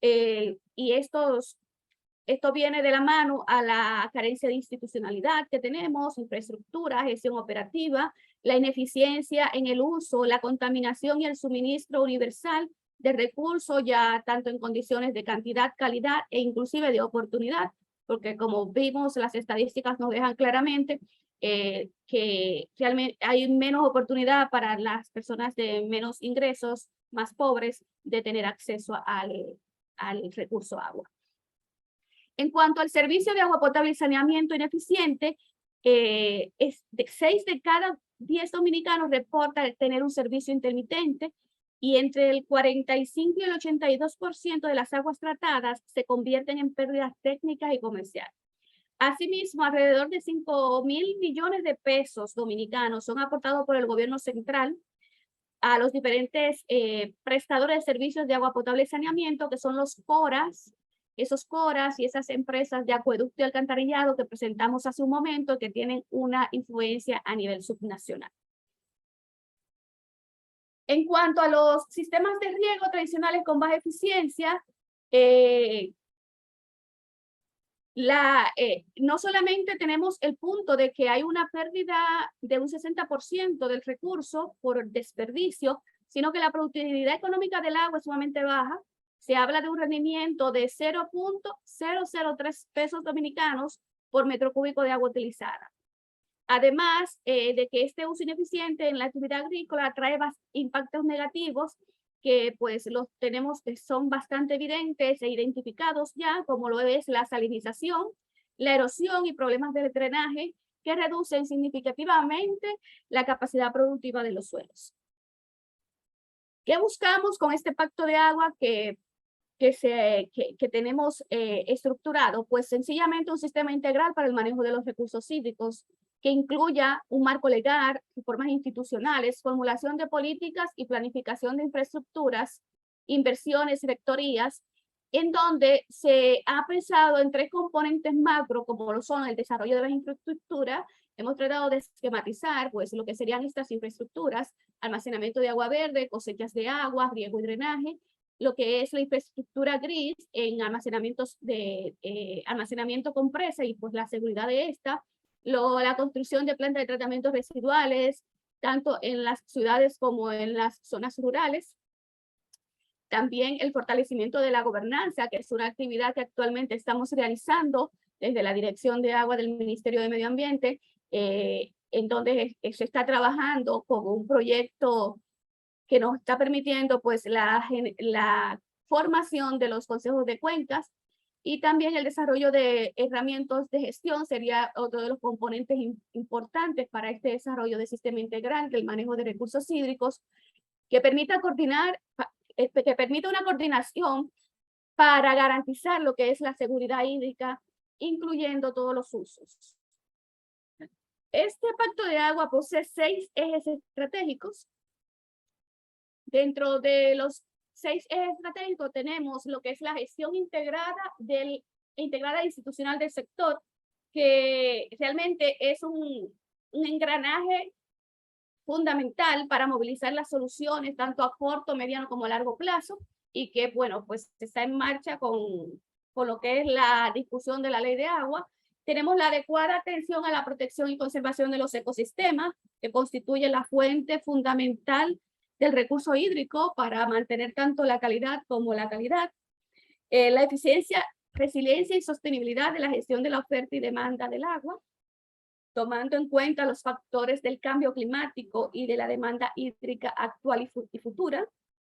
y esto viene de la mano a la carencia de institucionalidad que tenemos, infraestructura, gestión operativa, la ineficiencia en el uso, la contaminación y el suministro universal de recursos, ya tanto en condiciones de cantidad, calidad e inclusive de oportunidad, porque como vimos, las estadísticas nos dejan claramente que realmente hay menos oportunidad para las personas de menos ingresos, más pobres, de tener acceso al recurso agua. En cuanto al servicio de agua potable y saneamiento ineficiente, 6 de cada 10 dominicanos reportan tener un servicio intermitente, y entre el 45 y el 82% de las aguas tratadas se convierten en pérdidas técnicas y comerciales. Asimismo, alrededor de 5.000 millones de pesos dominicanos son aportados por el gobierno central a los diferentes prestadores de servicios de agua potable y saneamiento, que son los CORAS, esos CORAS y esas empresas de acueducto y alcantarillado que presentamos hace un momento, que tienen una influencia a nivel subnacional. En cuanto a los sistemas de riego tradicionales con baja eficiencia, no solamente tenemos el punto de que hay una pérdida de un 60% del recurso por desperdicio, sino que la productividad económica del agua es sumamente baja. Se habla de un rendimiento de 0.003 pesos dominicanos por metro cúbico de agua utilizada. Además de que este uso ineficiente en la actividad agrícola trae impactos negativos que pues los tenemos, que son bastante evidentes e identificados ya, como lo es la salinización, la erosión y problemas de drenaje que reducen significativamente la capacidad productiva de los suelos. ¿Qué buscamos con este pacto de agua que tenemos estructurado? Pues sencillamente un sistema integral para el manejo de los recursos hídricos, que incluya un marco legal, reformas institucionales, formulación de políticas y planificación de infraestructuras, inversiones, rectorías, en donde se ha pensado en 3 componentes macro, como lo son el desarrollo de las infraestructuras. Hemos tratado de esquematizar pues, lo que serían estas infraestructuras: almacenamiento de agua verde, cosechas de agua, riego y drenaje; lo que es la infraestructura gris en almacenamientos de almacenamiento con presa y pues la seguridad de esta; la construcción de plantas de tratamientos residuales, tanto en las ciudades como en las zonas rurales. También el fortalecimiento de la gobernanza, que es una actividad que actualmente estamos realizando desde la Dirección de Agua del Ministerio de Medio Ambiente, en donde se está trabajando con un proyecto que nos está permitiendo pues la formación de los consejos de cuencas, y también el desarrollo de herramientas de gestión sería otro de los componentes importantes para este desarrollo de sistema integral del manejo de recursos hídricos, que permita una coordinación para garantizar lo que es la seguridad hídrica, incluyendo todos los usos. Este pacto de agua posee 6 ejes estratégicos. Dentro de los 6 ejes estratégicos tenemos lo que es la gestión integrada institucional del sector, que realmente es un engranaje fundamental para movilizar las soluciones tanto a corto, mediano como a largo plazo, y que, bueno, pues está en marcha con lo que es la discusión de la ley de agua. Tenemos la adecuada atención a la protección y conservación de los ecosistemas, que constituye la fuente fundamental del recurso hídrico para mantener tanto la calidad como la calidad. La eficiencia, resiliencia y sostenibilidad de la gestión de la oferta y demanda del agua, tomando en cuenta los factores del cambio climático y de la demanda hídrica actual y futura.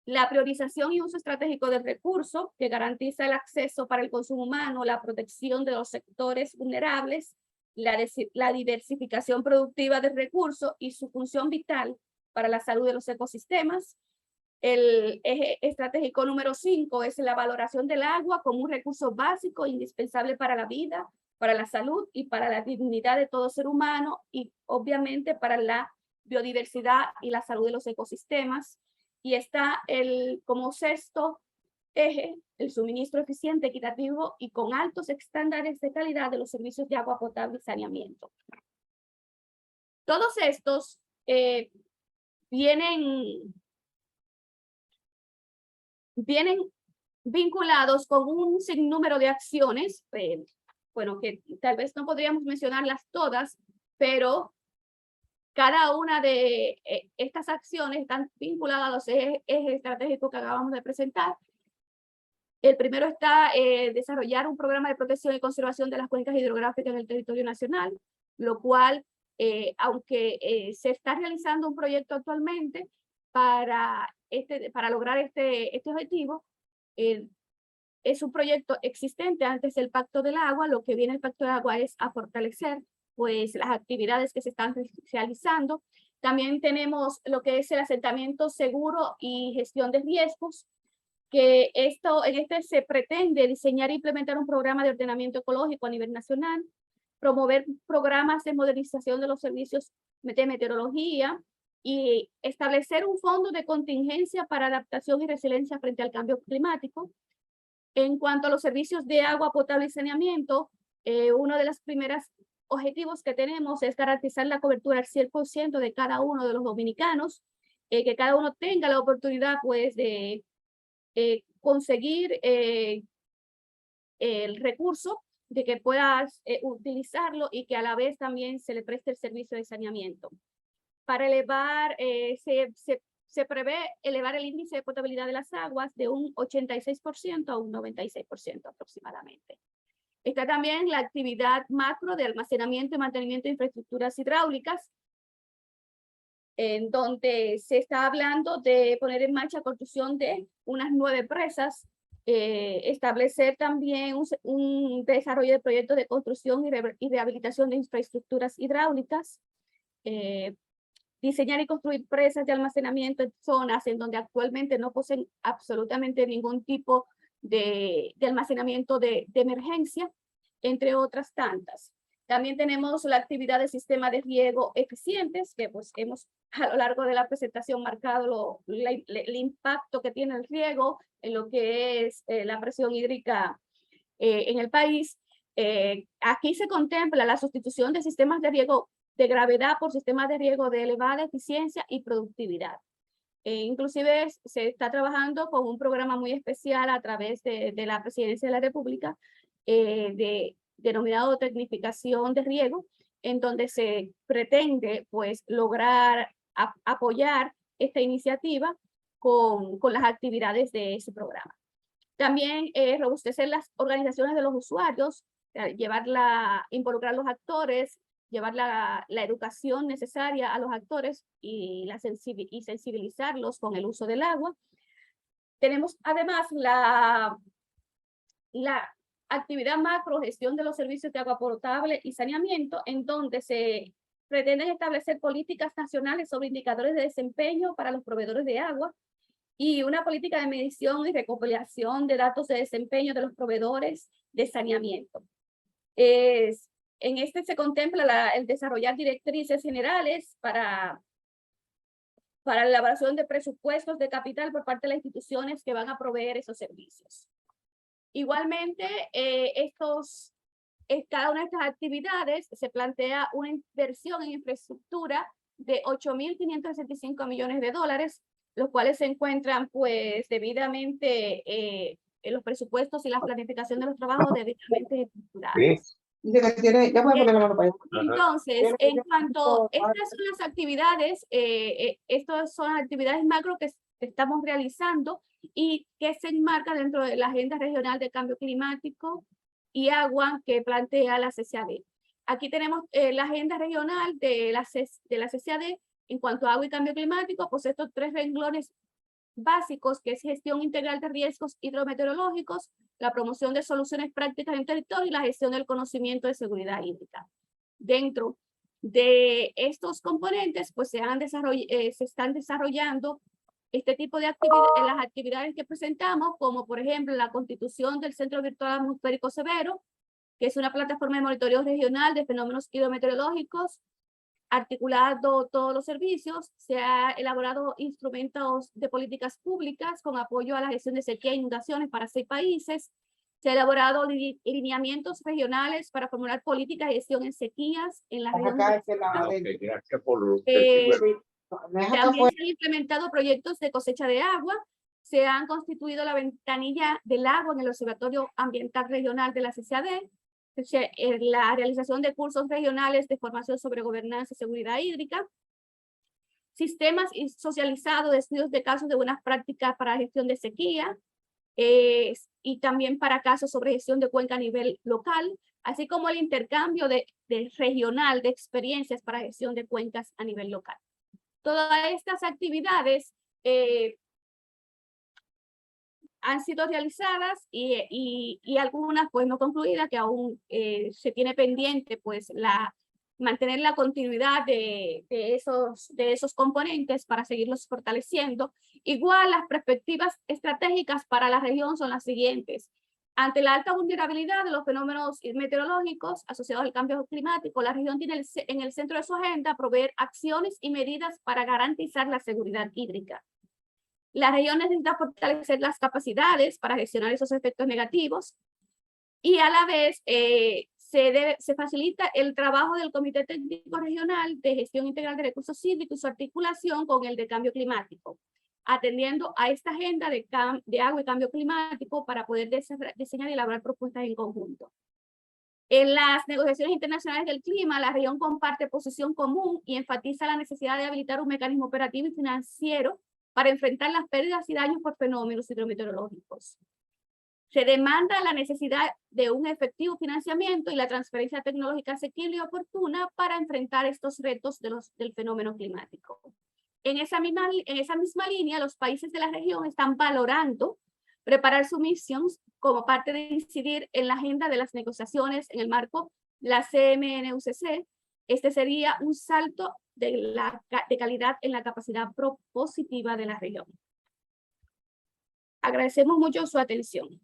La priorización y uso estratégico del recurso, que garantiza el acceso para el consumo humano, la protección de los sectores vulnerables, la diversificación productiva del recurso y su función vital para la salud de los ecosistemas. El eje estratégico número 5 es la valoración del agua como un recurso básico indispensable para la vida, para la salud y para la dignidad de todo ser humano, y obviamente para la biodiversidad y la salud de los ecosistemas. Y está como 6º eje, el suministro eficiente, equitativo y con altos estándares de calidad de los servicios de agua potable y saneamiento. Todos estos vienen vinculados con un sinnúmero de acciones, bueno, que tal vez no podríamos mencionarlas todas, pero cada una de estas acciones están vinculadas a los ejes estratégicos que acabamos de presentar. El primero está desarrollar un programa de protección y conservación de las cuencas hidrográficas en el territorio nacional, lo cual, aunque se está realizando un proyecto actualmente para lograr este objetivo, es un proyecto existente antes del Pacto del Agua. Lo que viene el Pacto de Agua es a fortalecer pues las actividades que se están realizando. También tenemos lo que es el asentamiento seguro y gestión de riesgos, que en este se pretende diseñar e implementar un programa de ordenamiento ecológico a nivel nacional, promover programas de modernización de los servicios de meteorología y establecer un fondo de contingencia para adaptación y resiliencia frente al cambio climático. En cuanto a los servicios de agua potable y saneamiento, uno de los primeros objetivos que tenemos es garantizar la cobertura al 100% de cada uno de los dominicanos, que cada uno tenga la oportunidad pues de conseguir el recurso, de que puedas utilizarlo y que a la vez también se le preste el servicio de saneamiento. Para elevar, se prevé elevar el índice de potabilidad de las aguas de un 86% a un 96% aproximadamente. Está también la actividad macro de almacenamiento y mantenimiento de infraestructuras hidráulicas, en donde se está hablando de poner en marcha la construcción de unas 9 presas, establecer también un desarrollo de proyectos de construcción y rehabilitación de infraestructuras hidráulicas, diseñar y construir presas de almacenamiento en zonas en donde actualmente no poseen absolutamente ningún tipo de almacenamiento de emergencia, entre otras tantas. También tenemos la actividad de sistemas de riego eficientes, que pues hemos a lo largo de la presentación marcado el impacto que tiene el riego en lo que es la presión hídrica en el país. Aquí se contempla la sustitución de sistemas de riego de gravedad por sistemas de riego de elevada eficiencia y productividad. Inclusive se está trabajando con un programa muy especial a través de la Presidencia de la República denominado tecnificación de riego, en donde se pretende pues lograr apoyar esta iniciativa con las actividades de ese programa. También robustecer las organizaciones de los usuarios, involucrar a los actores, llevar la educación necesaria a los actores y sensibilizarlos con el uso del agua. Tenemos además la actividad macro, gestión de los servicios de agua potable y saneamiento, en donde se pretenden establecer políticas nacionales sobre indicadores de desempeño para los proveedores de agua y una política de medición y recopilación de datos de desempeño de los proveedores de saneamiento. En este se contempla el desarrollar directrices generales para la elaboración de presupuestos de capital por parte de las instituciones que van a proveer esos servicios. Igualmente, cada una de estas actividades se plantea una inversión en infraestructura de 8.565 millones de dólares, los cuales se encuentran pues debidamente en los presupuestos y la planificación de los trabajos debidamente estructurados. Entonces, en cuanto a estas son las actividades, estas son actividades macro que estamos realizando y que se enmarca dentro de la Agenda Regional de Cambio Climático y Agua que plantea la CCAD. Aquí tenemos la Agenda Regional de la CCAD en cuanto a agua y cambio climático, pues estos 3 renglones básicos, que es gestión integral de riesgos hidrometeorológicos, la promoción de soluciones prácticas en el territorio y la gestión del conocimiento de seguridad hídrica. Dentro de estos componentes, pues se están desarrollando este tipo de las actividades que presentamos, como por ejemplo la constitución del Centro Virtual Atmosférico Severo, que es una plataforma de monitoreo regional de fenómenos hidrometeorológicos, articulado todos los servicios. Se ha elaborado instrumentos de políticas públicas con apoyo a la gestión de sequía e inundaciones para 6 países. Se ha elaborado lineamientos regionales para formular políticas de gestión en sequías en la región. También se han implementado proyectos de cosecha de agua. Se han constituido la ventanilla del agua en el Observatorio Ambiental Regional de la CCAD. La realización de cursos regionales de formación sobre gobernanza y seguridad hídrica, sistemas socializados de estudios de casos de buenas prácticas para gestión de sequía y también para casos sobre gestión de cuenca a nivel local, así como el intercambio regional de experiencias para gestión de cuencas a nivel local. Todas estas actividades han sido realizadas y algunas pues no concluidas, que aún se tiene pendiente pues mantener la continuidad de esos componentes para seguirlos fortaleciendo. Igual las perspectivas estratégicas para la región son las siguientes. Ante la alta vulnerabilidad de los fenómenos meteorológicos asociados al cambio climático, la región tiene en el centro de su agenda proveer acciones y medidas para garantizar la seguridad hídrica. La región necesita fortalecer las para gestionar esos efectos negativos y a la vez se facilita el trabajo del Comité Técnico Regional de Gestión Integral de Recursos Hídricos y su articulación con el de cambio climático, atendiendo a esta agenda de agua y cambio climático para poder diseñar y elaborar propuestas en conjunto. En las negociaciones internacionales del clima, la región comparte posición común y enfatiza la necesidad de habilitar un mecanismo operativo y financiero para enfrentar las pérdidas y daños por fenómenos hidrometeorológicos. Se demanda la necesidad de un efectivo financiamiento y la transferencia tecnológica asequible y oportuna para enfrentar estos retos del fenómeno climático. En esa misma línea, los países de la región están valorando preparar su misión como parte de incidir en la agenda de las negociaciones en el marco de la CMNUCC. Este sería un salto de calidad en la capacidad propositiva de la región. Agradecemos mucho su atención.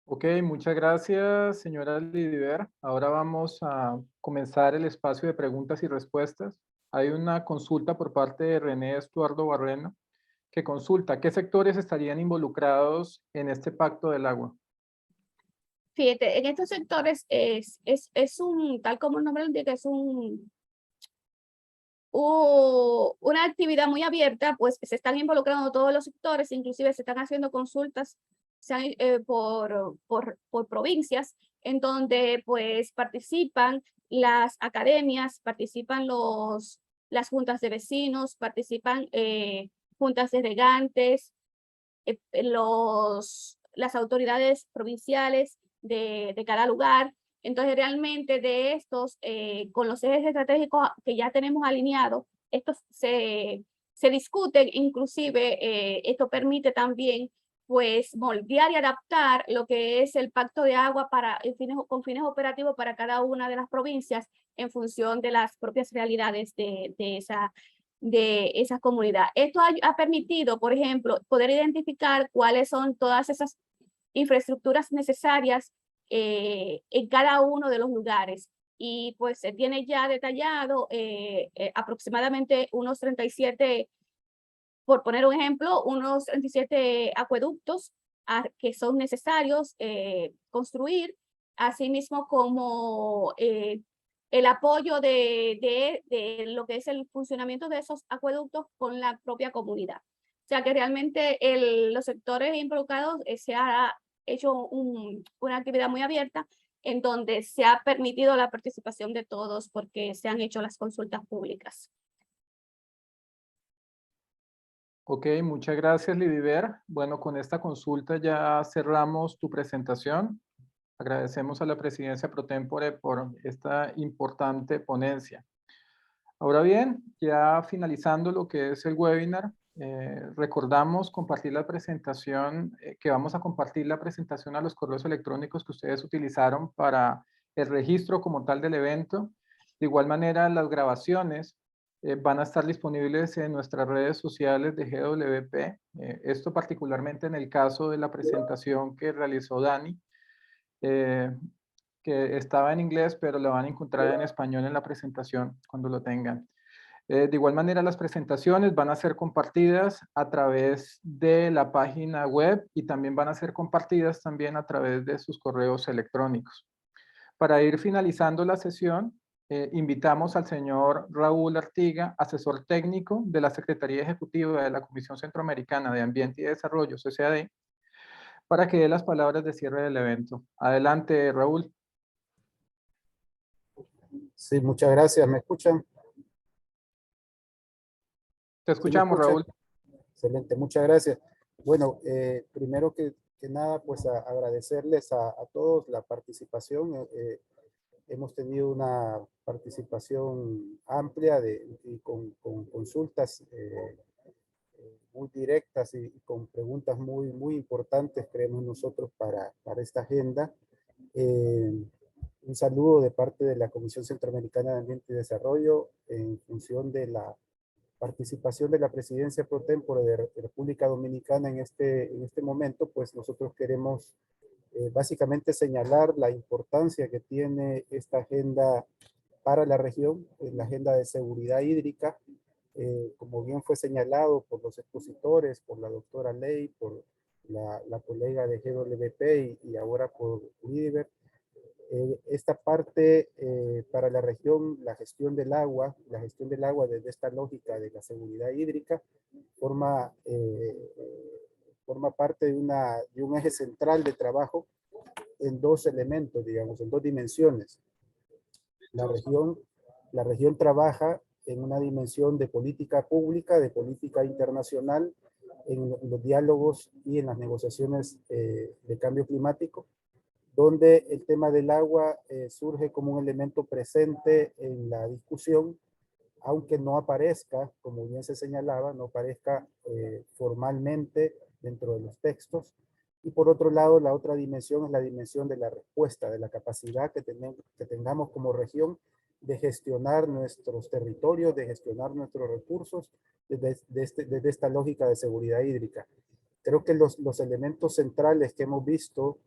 Ok, muchas gracias, señora Lidiver. Ahora vamos a comenzar el espacio de preguntas y respuestas. Hay una consulta por parte de René Estuardo Barreno, que consulta, ¿qué sectores estarían involucrados en este pacto del agua? Fíjate, en estos sectores es un, tal como el nombre lo indica, es una actividad muy abierta, pues se están involucrando todos los sectores, inclusive se están haciendo consultas por provincias, en donde pues participan las academias, participan las juntas de vecinos, participan juntas de regantes, las autoridades provinciales de cada lugar. Entonces, realmente de estos, con los ejes estratégicos que ya tenemos alineados, estos se discuten, inclusive esto permite también pues moldear y adaptar lo que es el pacto de agua con fines operativos para cada una de las provincias en función de las propias realidades de esa comunidad. Esto ha permitido, por ejemplo, poder identificar cuáles son todas esas infraestructuras necesarias en cada uno de los lugares. Y pues se tiene ya detallado aproximadamente unos 37, por poner un ejemplo, unos 37 acueductos que son necesarios construir, asimismo como el apoyo de lo que es el funcionamiento de esos acueductos con la propia comunidad. O sea que realmente los sectores involucrados se ha hecho una actividad muy abierta en donde se ha permitido la participación de todos porque se han hecho las consultas públicas. Ok, muchas gracias, Lidiver. Bueno, con esta consulta ya cerramos tu presentación. Agradecemos a la Presidencia Pro Tempore por esta importante ponencia. Ahora bien, ya finalizando lo que es el webinar, recordamos compartir la presentación, que vamos a compartir la presentación a los correos electrónicos que ustedes utilizaron para el registro como tal del evento. De igual manera, las grabaciones van a estar disponibles en nuestras redes sociales de GWP. Esto particularmente en el caso de la presentación que realizó Dani, que estaba en inglés, pero lo van a encontrar en español en la presentación cuando lo tengan. De igual manera, las presentaciones van a ser compartidas a través de la página web y también van a ser compartidas también a través de sus correos electrónicos. Para ir finalizando la sesión, invitamos al señor Raúl Artiga, asesor técnico de la Secretaría Ejecutiva de la Comisión Centroamericana de Ambiente y Desarrollo, CCAD, para que dé las palabras de cierre del evento. Adelante, Raúl. Sí, muchas gracias. ¿Me escuchan? Te escuchamos, Raúl. Excelente, muchas gracias. Bueno, primero que nada, pues agradecerles a todos la participación. Hemos tenido una participación amplia y con consultas muy directas y con preguntas muy importantes, creemos nosotros, para esta agenda. Un saludo de parte de la Comisión Centroamericana de Ambiente y Desarrollo en función de la participación de la Presidencia Pro Tempore de República Dominicana en este momento. Pues nosotros queremos básicamente señalar la importancia que tiene esta agenda para la región, la agenda de seguridad hídrica, como bien fue señalado por los expositores, por la doctora Ley, por la colega de GWP y ahora por Lidiver. Esta parte para la región, la gestión del agua desde esta lógica de la seguridad hídrica, forma parte de un eje central de trabajo en dos elementos, digamos, en dos dimensiones. La región trabaja en una dimensión de política pública, de política internacional, en los diálogos y en las negociaciones de cambio climático, donde el tema del agua surge como un elemento presente en la discusión, aunque no aparezca, como bien se señalaba, no aparezca formalmente dentro de los textos. Y por otro lado, la otra dimensión es la dimensión de la respuesta, de la capacidad que tengamos como región de gestionar nuestros territorios, de gestionar nuestros recursos desde esta lógica de seguridad hídrica. Creo que los elementos centrales que hemos visto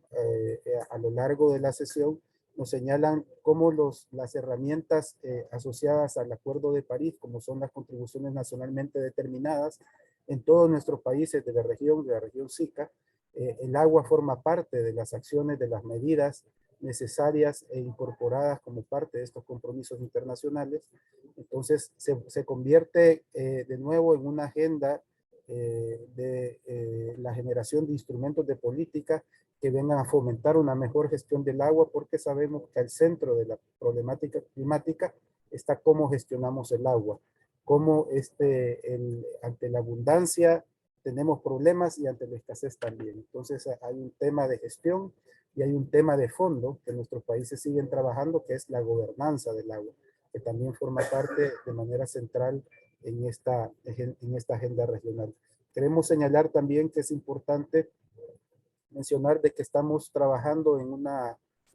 a lo largo de la sesión nos señalan cómo las herramientas asociadas al Acuerdo de París, como son las contribuciones nacionalmente determinadas en todos nuestros países de la región SICA, el agua forma parte de las acciones, de las medidas necesarias e incorporadas como parte de estos compromisos internacionales. Entonces se convierte de nuevo en una agenda de la generación de instrumentos de política que vengan a fomentar una mejor gestión del agua, porque sabemos que al centro de la problemática climática está cómo gestionamos el agua, cómo ante la abundancia tenemos problemas y ante la escasez también. Entonces hay un tema de gestión y hay un tema de fondo que nuestros países siguen trabajando, que es la gobernanza del agua, que también forma parte de manera central en esta agenda regional. Queremos señalar también que es importante mencionar de que estamos trabajando en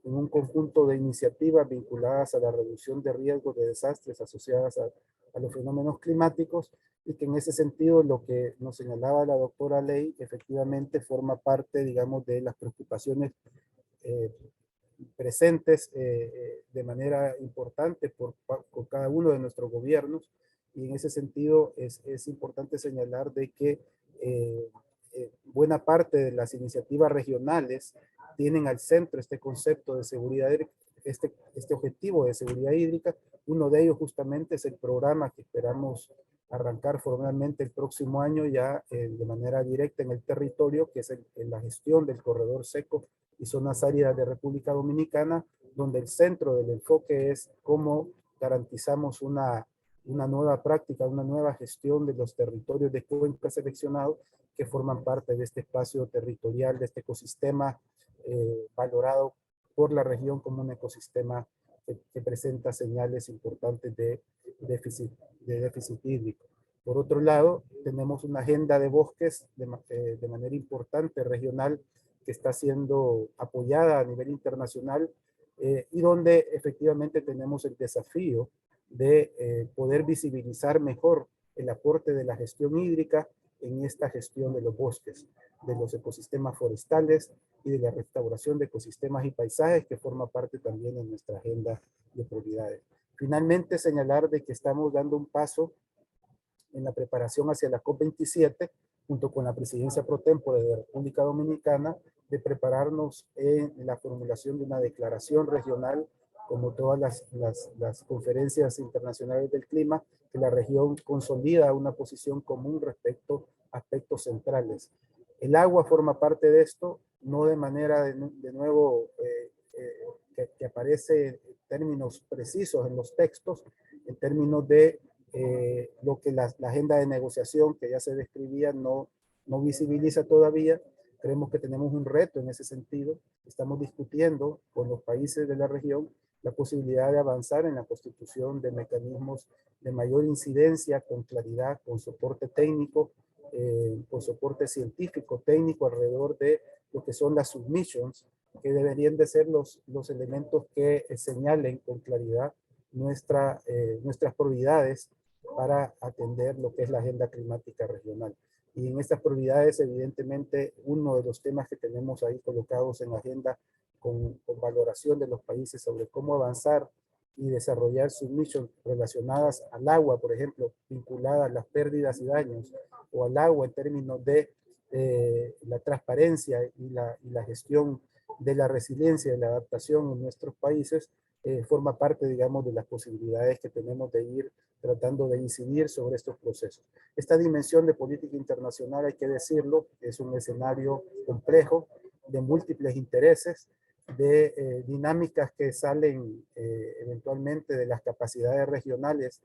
un conjunto de iniciativas vinculadas a la reducción de riesgos de desastres asociadas a los fenómenos climáticos, y que en ese sentido lo que nos señalaba la doctora Ley efectivamente forma parte, digamos, de las preocupaciones presentes de manera importante por cada uno de nuestros gobiernos, y en ese sentido es importante señalar de que buena parte de las iniciativas regionales tienen al centro este concepto de seguridad, este objetivo de seguridad hídrica. Uno de ellos justamente es el programa que esperamos arrancar formalmente el próximo año ya de manera directa en el territorio, que es la gestión del corredor seco y zonas áridas de República Dominicana, donde el centro del enfoque es cómo garantizamos una nueva práctica, una nueva gestión de los territorios de cuenca seleccionados que forman parte de este espacio territorial, de este ecosistema valorado por la región como un ecosistema que presenta señales importantes de déficit hídrico. Por otro lado, tenemos una agenda de bosques de manera importante regional que está siendo apoyada a nivel internacional y donde efectivamente tenemos el desafío de poder visibilizar mejor el aporte de la gestión hídrica en esta gestión de los bosques, de los ecosistemas forestales y de la restauración de ecosistemas y paisajes, que forma parte también de nuestra agenda de prioridades. Finalmente, señalar de que estamos dando un paso en la preparación hacia la COP27, junto con la presidencia pro tempore de la República Dominicana, de prepararnos en la formulación de una declaración regional, como todas las conferencias internacionales del clima, que la región consolida una posición común respecto a aspectos centrales. El agua forma parte de esto, no de manera de nuevo que aparece en términos precisos en los textos, en términos de lo que la agenda de negociación que ya se describía no visibiliza todavía. Creemos que tenemos un reto en ese sentido. Estamos discutiendo con los países de la región la posibilidad de avanzar en la constitución de mecanismos de mayor incidencia, con claridad, con soporte técnico, con soporte científico, técnico, alrededor de lo que son las submissions, que deberían de ser los elementos que señalen con claridad nuestras prioridades para atender lo que es la agenda climática regional. Y en estas prioridades, evidentemente, uno de los temas que tenemos ahí colocados en la agenda con valoración de los países sobre cómo avanzar y desarrollar submissions relacionadas al agua, por ejemplo, vinculadas a las pérdidas y daños, o al agua en términos de la transparencia y la gestión de la resiliencia y la adaptación en nuestros países, forma parte, digamos, de las posibilidades que tenemos de ir tratando de incidir sobre estos procesos. Esta dimensión de política internacional, hay que decirlo, es un escenario complejo, de múltiples intereses, de dinámicas que salen eventualmente de las capacidades regionales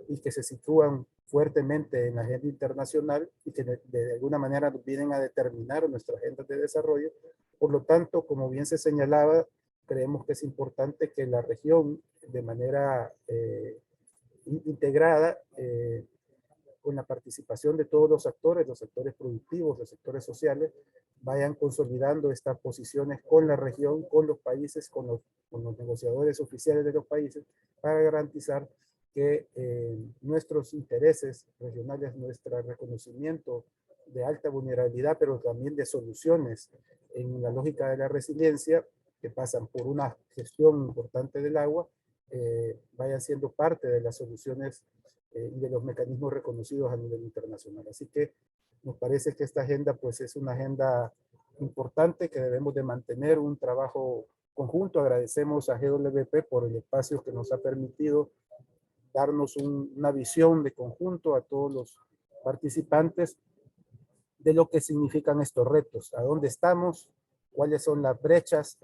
y que se sitúan fuertemente en la agenda internacional y que de alguna manera vienen a determinar nuestra agenda de desarrollo. Por lo tanto, como bien se señalaba, creemos que es importante que la región, de manera integrada, con la participación de todos los actores productivos, los sectores sociales, vayan consolidando estas posiciones con la región, con los países, con los negociadores oficiales de los países, para garantizar que nuestros intereses regionales, nuestro reconocimiento de alta vulnerabilidad, pero también de soluciones en la lógica de la resiliencia, que pasan por una gestión importante del agua, vayan siendo parte de las soluciones y de los mecanismos reconocidos a nivel internacional. Así que nos parece que esta agenda pues es una agenda importante que debemos de mantener un trabajo conjunto. Agradecemos a GWP por el espacio que nos ha permitido darnos una visión de conjunto a todos los participantes de lo que significan estos retos, a dónde estamos, cuáles son las brechas,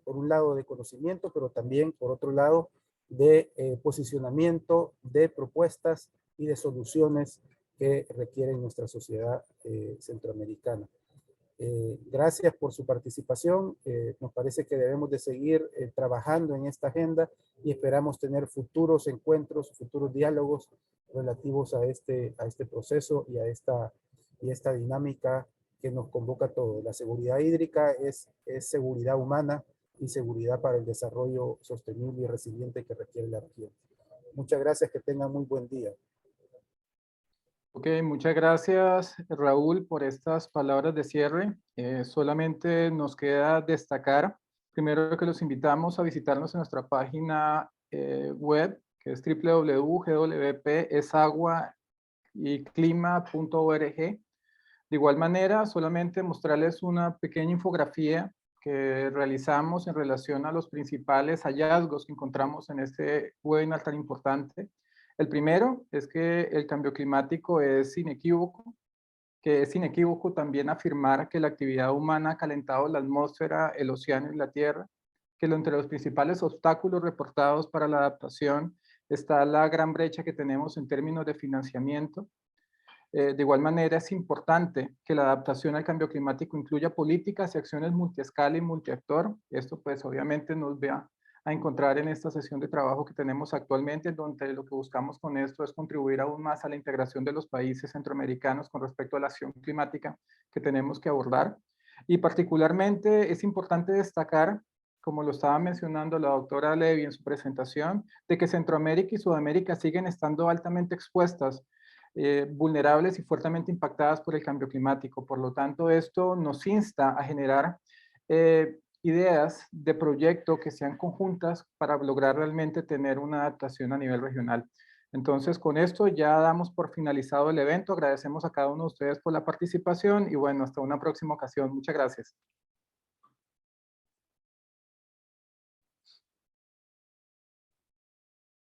por un lado de conocimiento, pero también por otro lado de posicionamiento, de propuestas y de soluciones que requieren nuestra sociedad centroamericana. Gracias por su participación. Nos parece que debemos de seguir trabajando en esta agenda y esperamos tener futuros encuentros, futuros diálogos relativos a este proceso y a esta dinámica que nos convoca a todos. La seguridad hídrica es seguridad humana y seguridad para el desarrollo sostenible y resiliente que requiere la región. Muchas gracias, que tengan muy buen día. Ok, muchas gracias Raúl por estas palabras de cierre. Solamente nos queda destacar, primero que los invitamos a visitarnos en nuestra página web, que es www.gwesaguayclima.org. De igual manera, solamente mostrarles una pequeña infografía que realizamos en relación a los principales hallazgos que encontramos en este webinar tan importante. El primero es que el cambio climático es inequívoco, que es inequívoco también afirmar que la actividad humana ha calentado la atmósfera, el océano y la tierra, que entre los principales obstáculos reportados para la adaptación está la gran brecha que tenemos en términos de financiamiento. De igual manera, es importante que la adaptación al cambio climático incluya políticas y acciones multiescala y multiactor. Esto pues obviamente nos va a encontrar en esta sesión de trabajo que tenemos actualmente, donde lo que buscamos con esto es contribuir aún más a la integración de los países centroamericanos con respecto a la acción climática que tenemos que abordar. Y particularmente es importante destacar, como lo estaba mencionando la doctora Levy en su presentación, de que Centroamérica y Sudamérica siguen estando altamente expuestas, vulnerables y fuertemente impactadas por el cambio climático. Por lo tanto, esto nos insta a generar ideas de proyecto que sean conjuntas para lograr realmente tener una adaptación a nivel regional. Entonces, con esto ya damos por finalizado el evento. Agradecemos a cada uno de ustedes por la participación y bueno, hasta una próxima ocasión. Muchas gracias.